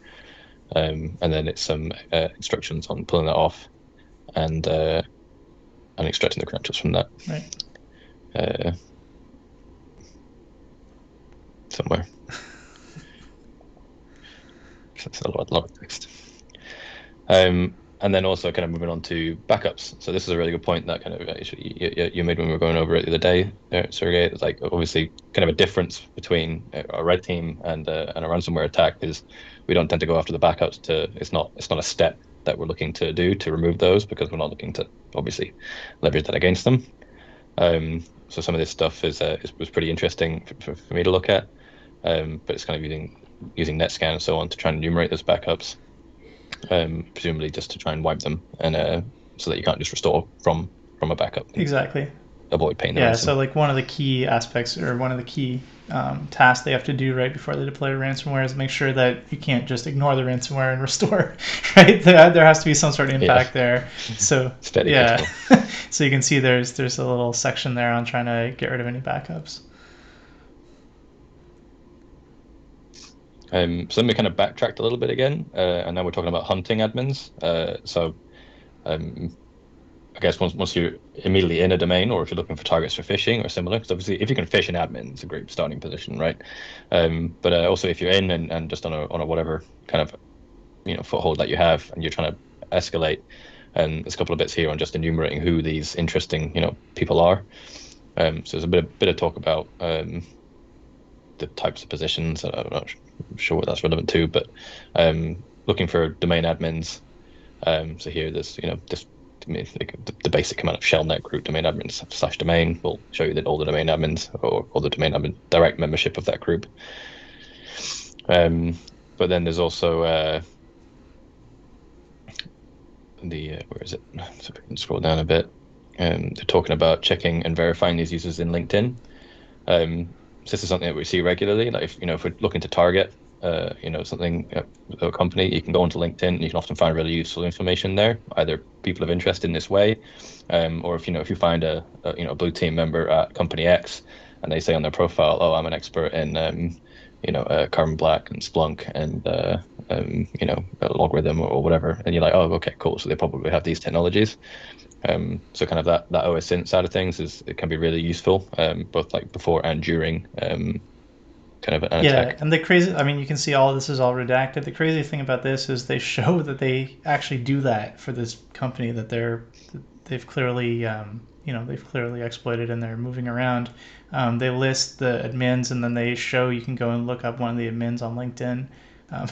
And then it's some instructions on pulling that off and extracting the credentials from that. Right. Somewhere. That's a lot of text. And then also kind of moving on to backups. So this is a really good point that kind of actually you made when we were going over it the other day, Sergey. It's like obviously kind of a difference between a red team and a ransomware attack is we don't tend to go after the backups. It's not a step that we're looking to do to remove those because we're not looking to obviously leverage that against them. So some of this stuff was pretty interesting for me to look at. But it's kind of using NetScan and so on to try and enumerate those backups, presumably just to try and wipe them and so that you can't just restore from a backup. Exactly. Avoid paying the ransom. So like one of the key aspects or one of the key tasks they have to do right before they deploy ransomware is make sure that you can't just ignore the ransomware and restore, right? There has to be some sort of impact there. So steady. So you can see there's a little section there on trying to get rid of any backups. So then we kind of backtracked a little bit again, and now we're talking about hunting admins. I guess once you're immediately in a domain, or if you're looking for targets for phishing or similar, because obviously if you can phish an admin, it's a great starting position, right? But also if you're in and just on a whatever kind of foothold that you have, and you're trying to escalate, and there's a couple of bits here on just enumerating who these interesting people are. So there's a bit of talk about the types of positions. I'm not sure what that's relevant to, but looking for domain admins. So here there's just the basic command of shellnet group domain admins / domain will show you that all the domain admins or all the domain admin direct membership of that group. But then there's also where is it? So if we can scroll down a bit. They're talking about checking and verifying these users in LinkedIn. So this is something that we see regularly. Like if we're looking to target something, a company, you can go onto LinkedIn and you can often find really useful information there, either people of interest in this way, or if you find a blue team member at company X and they say on their profile, oh, I'm an expert in Carbon Black and Splunk and a logarithm or whatever, and you're like, oh, okay, cool, so they probably have these technologies. So kind of that OSINT side of things it can be really useful, both like before and during kind of an attack. And the crazy, I mean, you can see all this is all redacted. The crazy thing about this is they show that they actually do that for this company that they've clearly, they've clearly exploited and they're moving around. They list the admins and then they show you can go and look up one of the admins on LinkedIn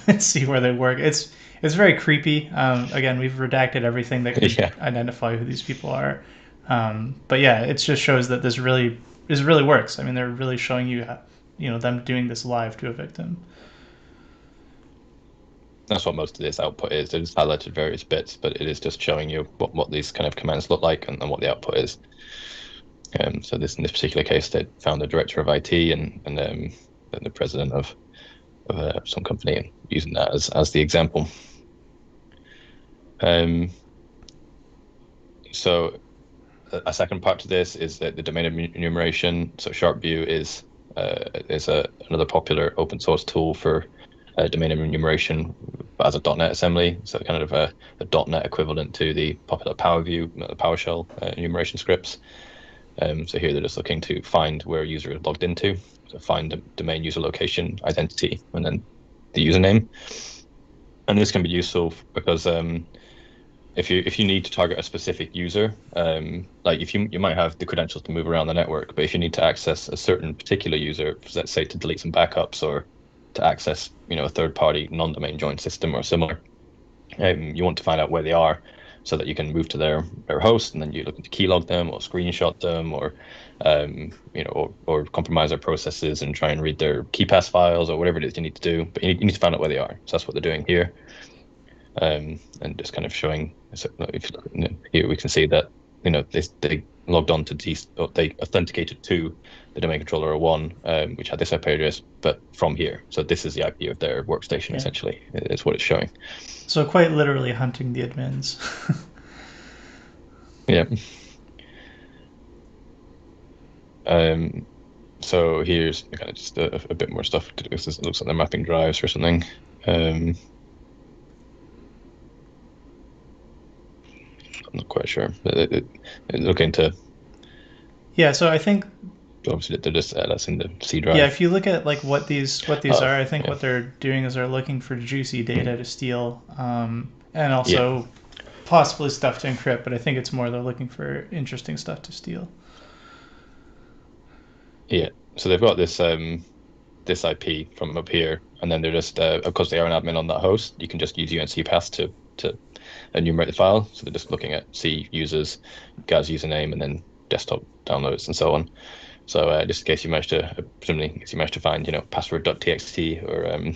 and see where they work. It's very creepy. Again, we've redacted everything that could identify who these people are. But yeah, it just shows that this really works. I mean, they're really showing you them doing this live to a victim. That's what most of this output is. They just highlighted various bits, but it is just showing you what these kind of commands look like and what the output is. So in this particular case, they found the director of IT and the president of some company, and using that as the example. So a second part to this is that the domain enumeration. So SharpView is another popular open source tool for domain enumeration as a .NET assembly. So kind of a .NET equivalent to the popular PowerShell enumeration scripts. So here they're just looking to find where a user is logged into. So find the domain user location, identity, and then the username. And this can be useful because if you need to target a specific user, like if you might have the credentials to move around the network, but if you need to access a certain particular user, let's say to delete some backups or to access a third-party non-domain joined system or similar, you want to find out where they are so that you can move to their host, and then you look to keylog them or screenshot them or or compromise their processes and try and read their KeyPass files or whatever it is you need to do. But you need to find out where they are. So that's what they're doing here. And just kind of showing, so if you look here, we can see that they logged on to they authenticated to the domain controller 01, which had this IP address, but from here. So this is the IP of their workstation, essentially, is what it's showing. So quite literally hunting the admins. Yeah. So here's kind of just a bit more stuff to do. This looks like they're mapping drives or something. I'm not quite sure. Looking to. Yeah, so I think. Obviously, they're just that's in the C drive. Yeah, if you look at like what these are, I think what they're doing is they're looking for juicy data to steal, and also possibly stuff to encrypt. But I think it's more they're looking for interesting stuff to steal. Yeah, so they've got this this IP from up here, and then they're just of course they are an admin on that host. You can just use UNCPath to enumerate the file. So they're just looking at C users, guy's username, and then desktop downloads and so on. So just in case you managed to find password.txt or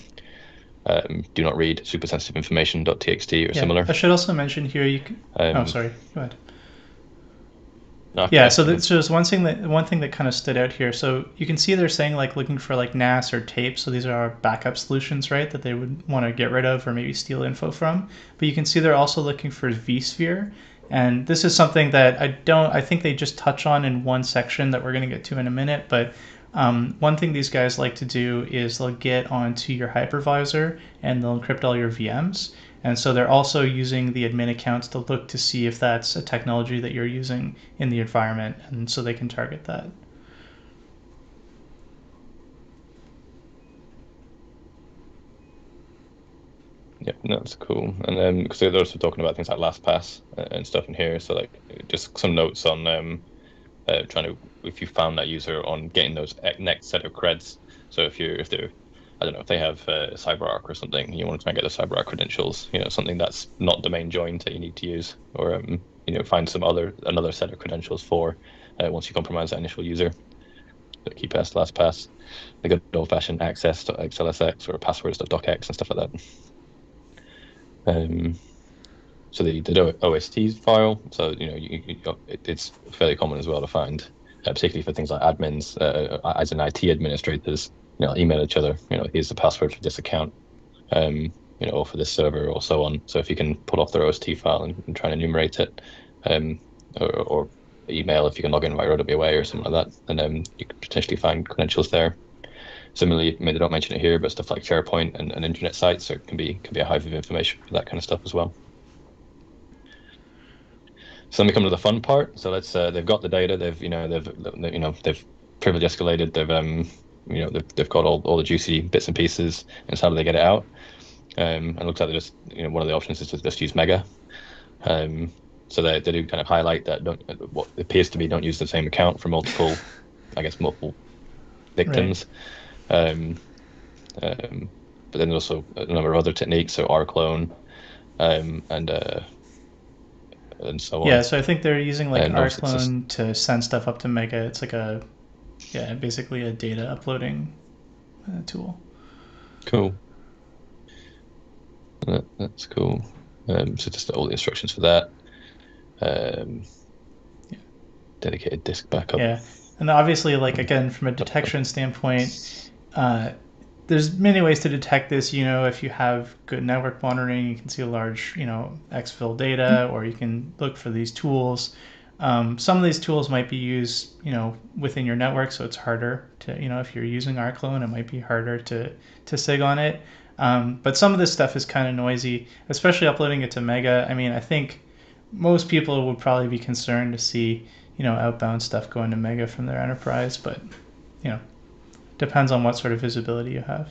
do not read super sensitive information.txt or similar. I should also mention here you can. Oh, sorry. Go ahead. Okay. Yeah, so there's one thing that kind of stood out here. So you can see they're saying like looking for like NAS or tape. So these are our backup solutions, right? That they would want to get rid of or maybe steal info from. But you can see they're also looking for vSphere. And this is something that I think they just touch on in one section that we're going to get to in a minute. But one thing these guys like to do is they'll get onto your hypervisor and they'll encrypt all your VMs. And so they're also using the admin accounts to look to see if that's a technology that you're using in the environment, and so they can target that. Yeah, that's cool. And then because they're also talking about things like LastPass and stuff in here, so like just some notes on trying to, if you found that user, on getting those next set of creds. So if they're I don't know, if they have CyberArk or something, you want to try and get the CyberArk credentials, something that's not domain joined that you need to use, or find another set of credentials for once you compromise that initial user. So KeyPass, LastPass, the good old-fashioned access.xlsx or passwords.docx and stuff like that. So the OST file, so it's fairly common as well to find, particularly for things like admins, as an IT administrators. Email each other, here's the password for this account, or for this server or so on. So if you can pull off their OST file and try and enumerate it, or email if you can log in via OWA or something like that, then you could potentially find credentials there. Similarly, they don't mention it here, but stuff like SharePoint and internet sites, so it can be a hive of information for that kind of stuff as well. So then we come to the fun part. So let's they've got the data. They've privilege escalated. They've got all the juicy bits and pieces. And so how do they get it out? And it looks like they just one of the options is to just use Mega. So they do kind of highlight that what appears to be don't use the same account for multiple victims. Right. But then there's also a number of other techniques, so rclone, and so on. Yeah, so I think they're using like rclone to send stuff up to Mega. It's like basically a data uploading tool. Cool. That's cool. So just all the instructions for that. Dedicated disk backup. Yeah, and obviously, like again, from a detection standpoint, there's many ways to detect this. If you have good network monitoring, you can see a large, exfil data, or you can look for these tools. Some of these tools might be used, within your network, so it's harder to, if you're using rclone, it might be harder to sig on it. But some of this stuff is kind of noisy, especially uploading it to Mega. I mean, I think most people would probably be concerned to see, outbound stuff going to Mega from their enterprise, but, depends on what sort of visibility you have.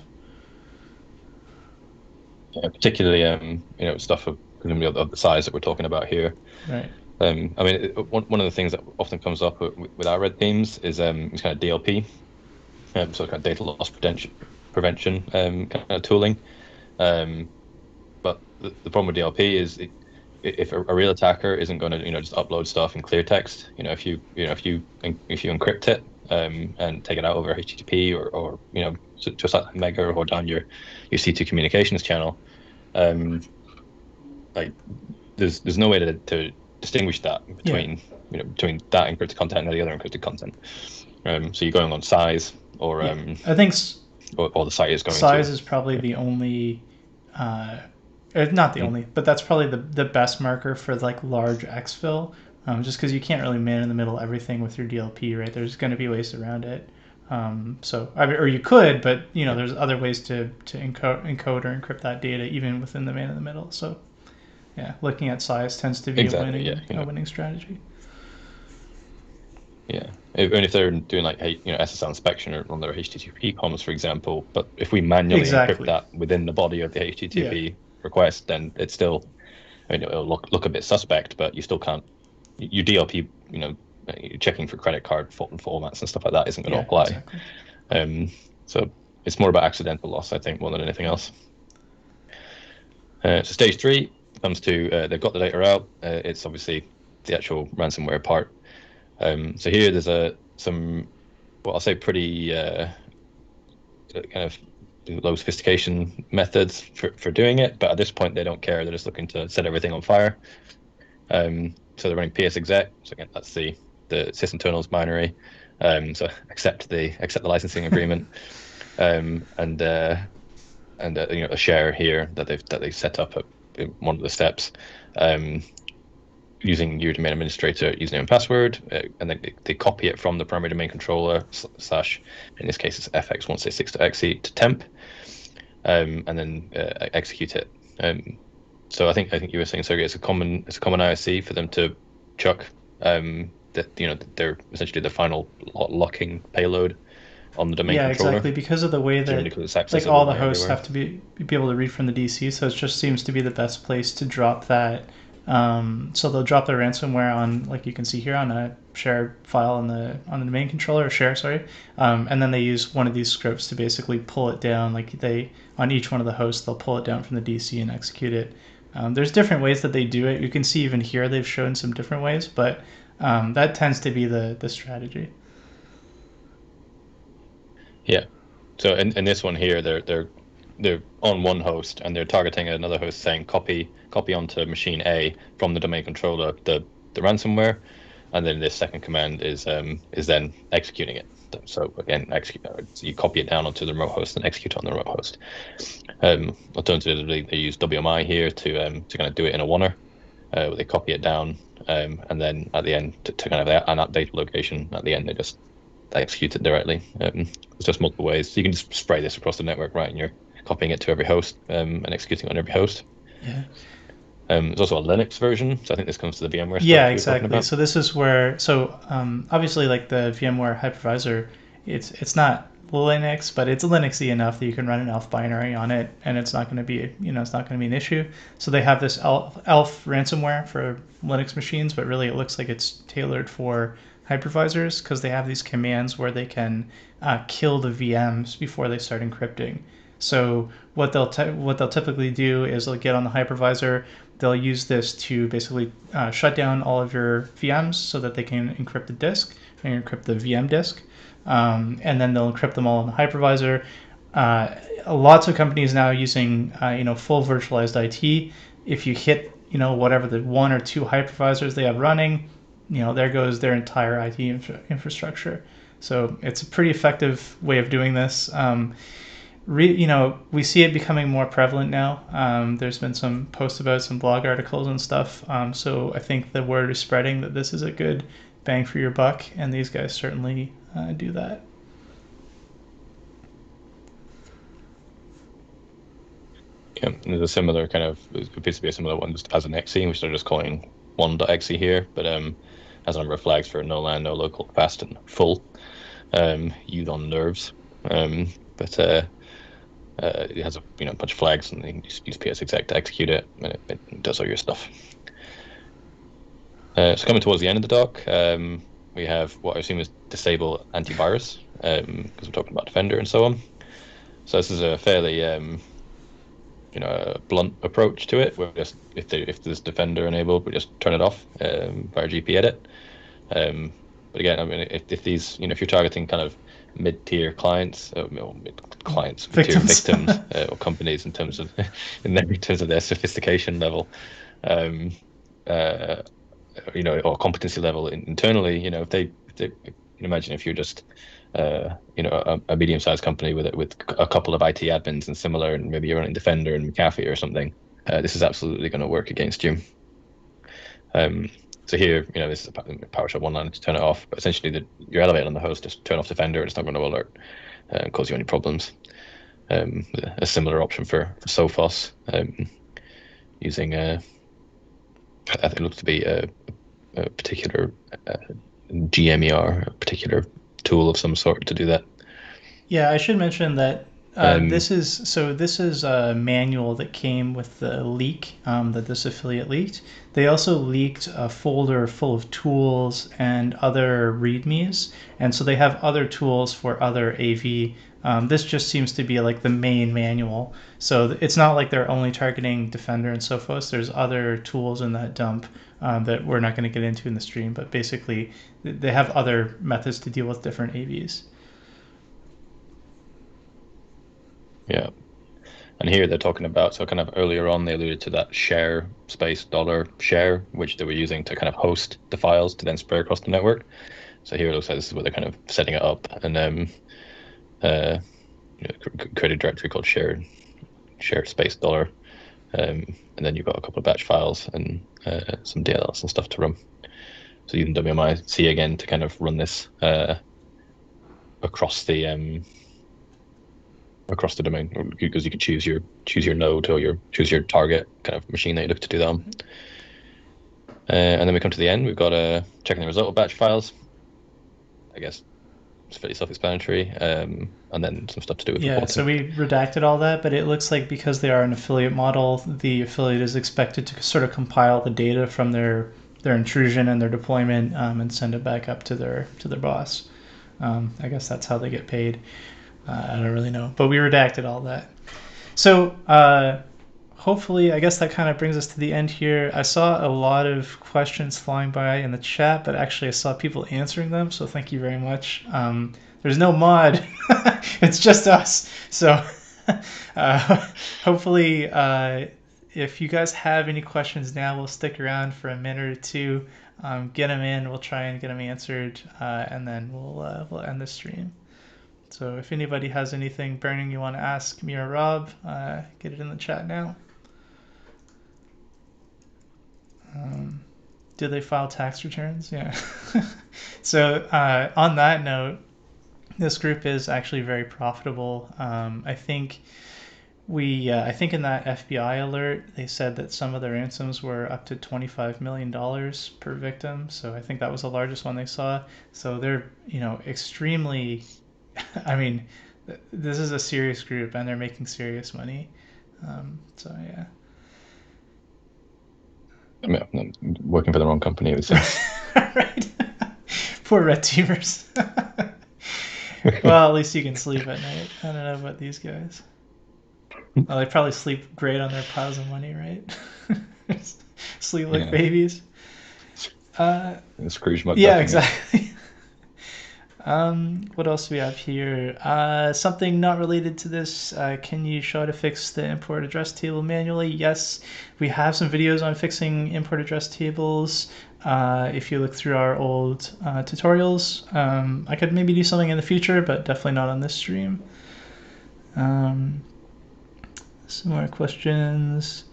Yeah, particularly, stuff of the size that we're talking about here. Right. I mean, one of the things that often comes up with our red teams is kind of DLP, so kind of data loss prevention kind of tooling. But the problem with DLP is if a real attacker isn't going to just upload stuff in clear text, if you encrypt it and take it out over HTTP or just like Mega or down your C2 communications channel, like there's no way to distinguish that between that encrypted content and the other encrypted content. So you're going on size or I think or the site is going size is probably the only not the only, but that's probably the best marker for like large exfil, just because you can't really man in the middle everything with your DLP, right? There's going to be ways around it. Or you could, but there's other ways to encode or encrypt that data even within the man in the middle. So yeah, looking at size tends to be a winning strategy. Yeah, and if they're doing like SSL inspection or on their HTTP comms, for example, but if we manually encrypt that within the body of the HTTP request, then it's still, it'll look a bit suspect, but you still can't. Your DLP, checking for credit card formats and stuff like that isn't going to apply. Exactly. So it's more about accidental loss, I think, more than anything else. So stage 3 comes to they've got the data out. It's obviously the actual ransomware part. So here there's some, well, I'll say pretty kind of low sophistication methods for doing it, but at this point they don't care. They're just looking to set everything on fire. So they're running ps-exec. So again, that's the system internals binary. So accept the licensing agreement, and a share here that they've set up at one of the steps. Using your domain administrator username and password, and then they copy it from the primary domain controller / in this case it's fx166.exe to temp, and then execute it. So I think you were saying, Sergey, it's a common IOC for them to chuck that they're essentially the final locking payload on the domain controller. Yeah, exactly, because of the way that like all the hosts have to be able to read from the DC, so it just seems to be the best place to drop that. So they'll drop their ransomware on, like you can see here, on a shared file on the domain controller, and then they use one of these scripts to basically pull it down. Like on each one of the hosts, they'll pull it down from the DC and execute it. There's different ways that they do it. You can see even here they've shown some different ways, but that tends to be the strategy. Yeah. So in this one here, they're on one host and they're targeting another host, saying copy onto machine A from the domain controller the ransomware, and then this second command is then executing it. So again, you copy it down onto the remote host and execute on the remote host. Alternatively, they use WMI here to kind of do it in a oneer. They copy it down, and then at the end to kind of an update location. At the end, they execute it directly. There's just multiple ways. You can just spray this across the network, right? And you're copying it to every host and executing on every host. Yeah. There's also a Linux version, so I think this comes to the VMware stuff Yeah, you were talking exactly. about. So this is where, obviously like the VMware hypervisor, it's not Linux, but it's Linuxy enough that you can run an ELF binary on it, and it's not going to be, it's not going to be an issue. So they have this ELF ransomware for Linux machines, but really it looks like it's tailored for hypervisors because they have these commands where they can kill the VMs before they start encrypting. So what they'll typically do is they'll get on the hypervisor. They'll use this to basically shut down all of your VMs so that they can encrypt the disk and encrypt the VM disk, and then they'll encrypt them all in the hypervisor. Lots of companies now using full virtualized IT. If you hit whatever the one or two hypervisors they have running, there goes their entire IT infrastructure. So it's a pretty effective way of doing this. We see it becoming more prevalent now. There's been some posts about some blog articles and stuff. So I think the word is spreading that this is a good bang for your buck, and these guys certainly do that. Yeah, there's a similar kind of, it appears to be a similar one just as an exe, which they're just calling 1.exe here, but has a number of flags for no LAN, no local, fast, and full. Youth on nerves. But it has a bunch of flags, and you can use psexec to execute it, and it does all your stuff. So coming towards the end of the doc, we have what I assume is disable antivirus, because we're talking about Defender and so on. So this is a fairly blunt approach to it, where just if there's Defender enabled, we just turn it off via GPEdit. But again, I mean, if these, if you're targeting kind of mid-tier clients, mid-tier victims or companies in terms of their sophistication level, or competency level internally, if they imagine if you're just a medium-sized company with a couple of IT admins and similar, and maybe you're running Defender and McAfee or something, this is absolutely going to work against you. So here, this is a PowerShell one line to turn it off, but essentially you're elevated on the host, just turn off Defender, and it's not going to alert and cause you any problems. A similar option for Sophos, using I think it looks to be a particular GMER, a particular tool of some sort to do that. Yeah, I should mention that this is a manual that came with the leak that this affiliate leaked. They also leaked a folder full of tools and other readmes, and so they have other tools for other AV. This just seems to be like the main manual. So it's not like they're only targeting Defender and Sophos. There's other tools in that dump that we're not going to get into in the stream, but basically they have other methods to deal with different AVs. Yeah. And here they're talking about, so kind of earlier on, they alluded to that share space $share, which they were using to kind of host the files to then spread across the network. So here it looks like this is where they're kind of setting it up, and create a directory called share space $, and then you've got a couple of batch files and some DLLs and stuff to run. So using WMIC again to kind of run this across the domain, because you can choose your node or choose your target kind of machine that you look to do that on. And then we come to the end. We've got checking the result of batch files. I guess it's fairly self-explanatory, and then some stuff to do with reporting. So we redacted all that, but it looks like because they are an affiliate model, the affiliate is expected to sort of compile the data from their intrusion and their deployment and send it back up to their boss. I guess that's how they get paid. I don't really know, but we redacted all that. So hopefully, I guess that kind of brings us to the end here. I saw a lot of questions flying by in the chat, but actually I saw people answering them, so thank you very much. There's no mod. It's just us. So hopefully if you guys have any questions now, we'll stick around for a minute or two, get them in, we'll try and get them answered, and then we'll end the stream. So if anybody has anything burning you want to ask me or Rob, get it in the chat now. Do they file tax returns? Yeah. So on that note, this group is actually very profitable. I think I think in that FBI alert, they said that some of the ransoms were up to $25 million per victim. So I think that was the largest one they saw. So they're, extremely, I mean, this is a serious group and they're making serious money. So yeah. I mean, I'm working for the wrong company, it seems. Right. Poor red teamers. Well, at least you can sleep at night. I don't know about these guys. Well, they probably sleep great on their piles of money, right? Sleep like babies. Scrooge McDuck. Yeah, exactly. What else do we have here? Something not related to this. Can you show how to fix the import address table manually? Yes, we have some videos on fixing import address tables. If you look through our old tutorials, I could maybe do something in the future, but definitely not on this stream. Some more questions.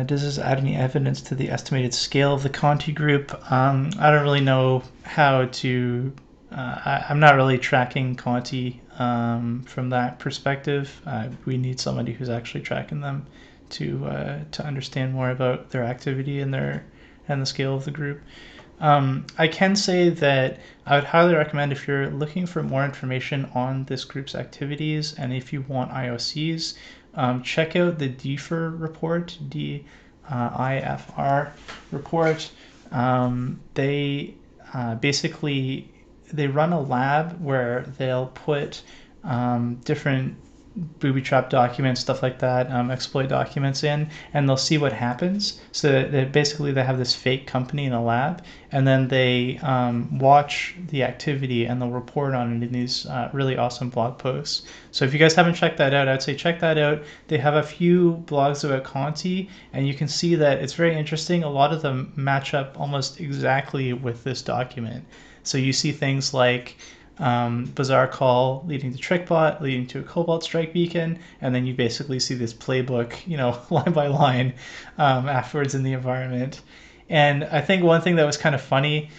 Does this add any evidence to the estimated scale of the Conti group? I don't really know how to. I'm not really tracking Conti from that perspective. We need somebody who's actually tracking them to understand more about their activity and the scale of the group. I can say that I would highly recommend, if you're looking for more information on this group's activities and if you want IOCs, check out the DFIR report, DIFR report. They basically they run a lab where they'll put different booby trap documents, stuff like that, exploit documents in, and they'll see what happens. So that basically they have this fake company in a lab, and then they watch the activity and they'll report on it in these really awesome blog posts. So if you guys haven't checked that out, I'd say check that out. They have a few blogs about Conti, and you can see that it's very interesting. A lot of them match up almost exactly with this document. So you see things like bizarre call leading to trickbot, leading to a cobalt strike beacon, and then you basically see this playbook, line by line afterwards in the environment. And I think one thing that was kind of funny,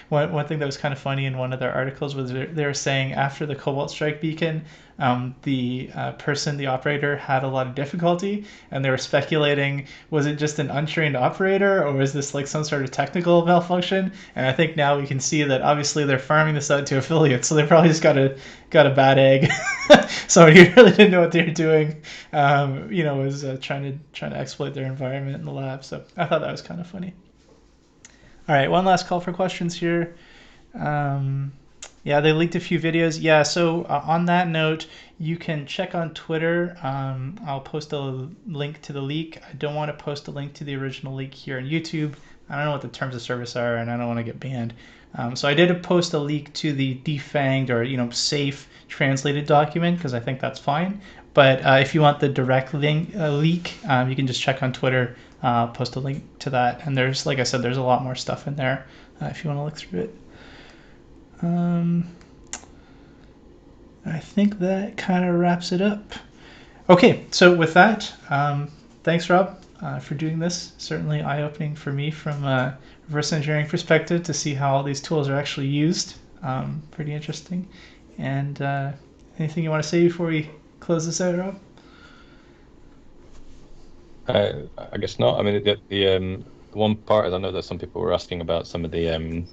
one thing that was kind of funny in one of their articles was they were saying after the cobalt strike beacon, the operator had a lot of difficulty, and they were speculating, was it just an untrained operator, or is this like some sort of technical malfunction? And I think now we can see that obviously they're farming this out to affiliates, so they probably just got a bad egg. Somebody who really didn't know what they were doing, was trying to exploit their environment in the lab. So I thought that was kind of funny. All right, one last call for questions here. Yeah, they leaked a few videos. Yeah, so on that note, you can check on Twitter. I'll post a link to the leak. I don't want to post a link to the original leak here on YouTube. I don't know what the terms of service are, and I don't want to get banned. So I did post a leak to the defanged or safe translated document because I think that's fine. But if you want the direct leak, you can just check on Twitter. Post a link to that, and there's, like I said, there's a lot more stuff in there if you want to look through it. I think that kind of wraps it up. Okay, so with that, thanks, Rob, for doing this. Certainly eye-opening for me from a reverse engineering perspective to see how all these tools are actually used. Pretty interesting. And anything you want to say before we close this out, Rob? I guess not. I mean, the one part is I know that some people were asking about some of the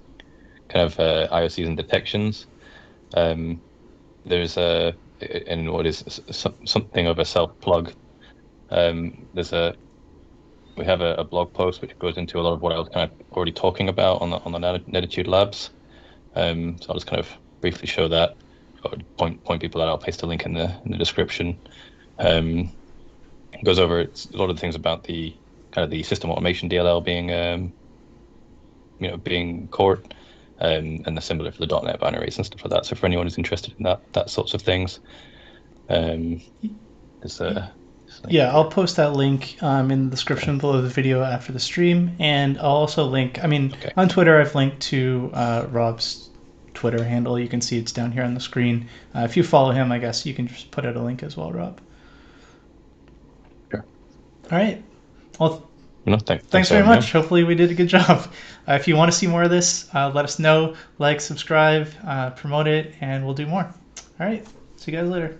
kind of IOCs and detections. There's in what is something of a self-plug. We have a blog post which goes into a lot of what I was kind of already talking about on the Netitude Labs. So I'll just kind of briefly show that. Point people out. I'll paste a link in the description. It goes over a lot of the things about the kind of the system automation DLL being being caught, and the similar for the .NET binaries and stuff like that. So for anyone who's interested in that sorts of things, yeah, I'll post that link in the description below the video after the stream, and I'll also link. On Twitter, I've linked to Rob's Twitter handle. You can see it's down here on the screen. If you follow him, I guess you can just put out a link as well, Rob. Sure. All right. Well, Thanks very much. Hopefully we did a good job. If you want to see more of this, let us know. Like, subscribe, promote it, and we'll do more. All right. See you guys later.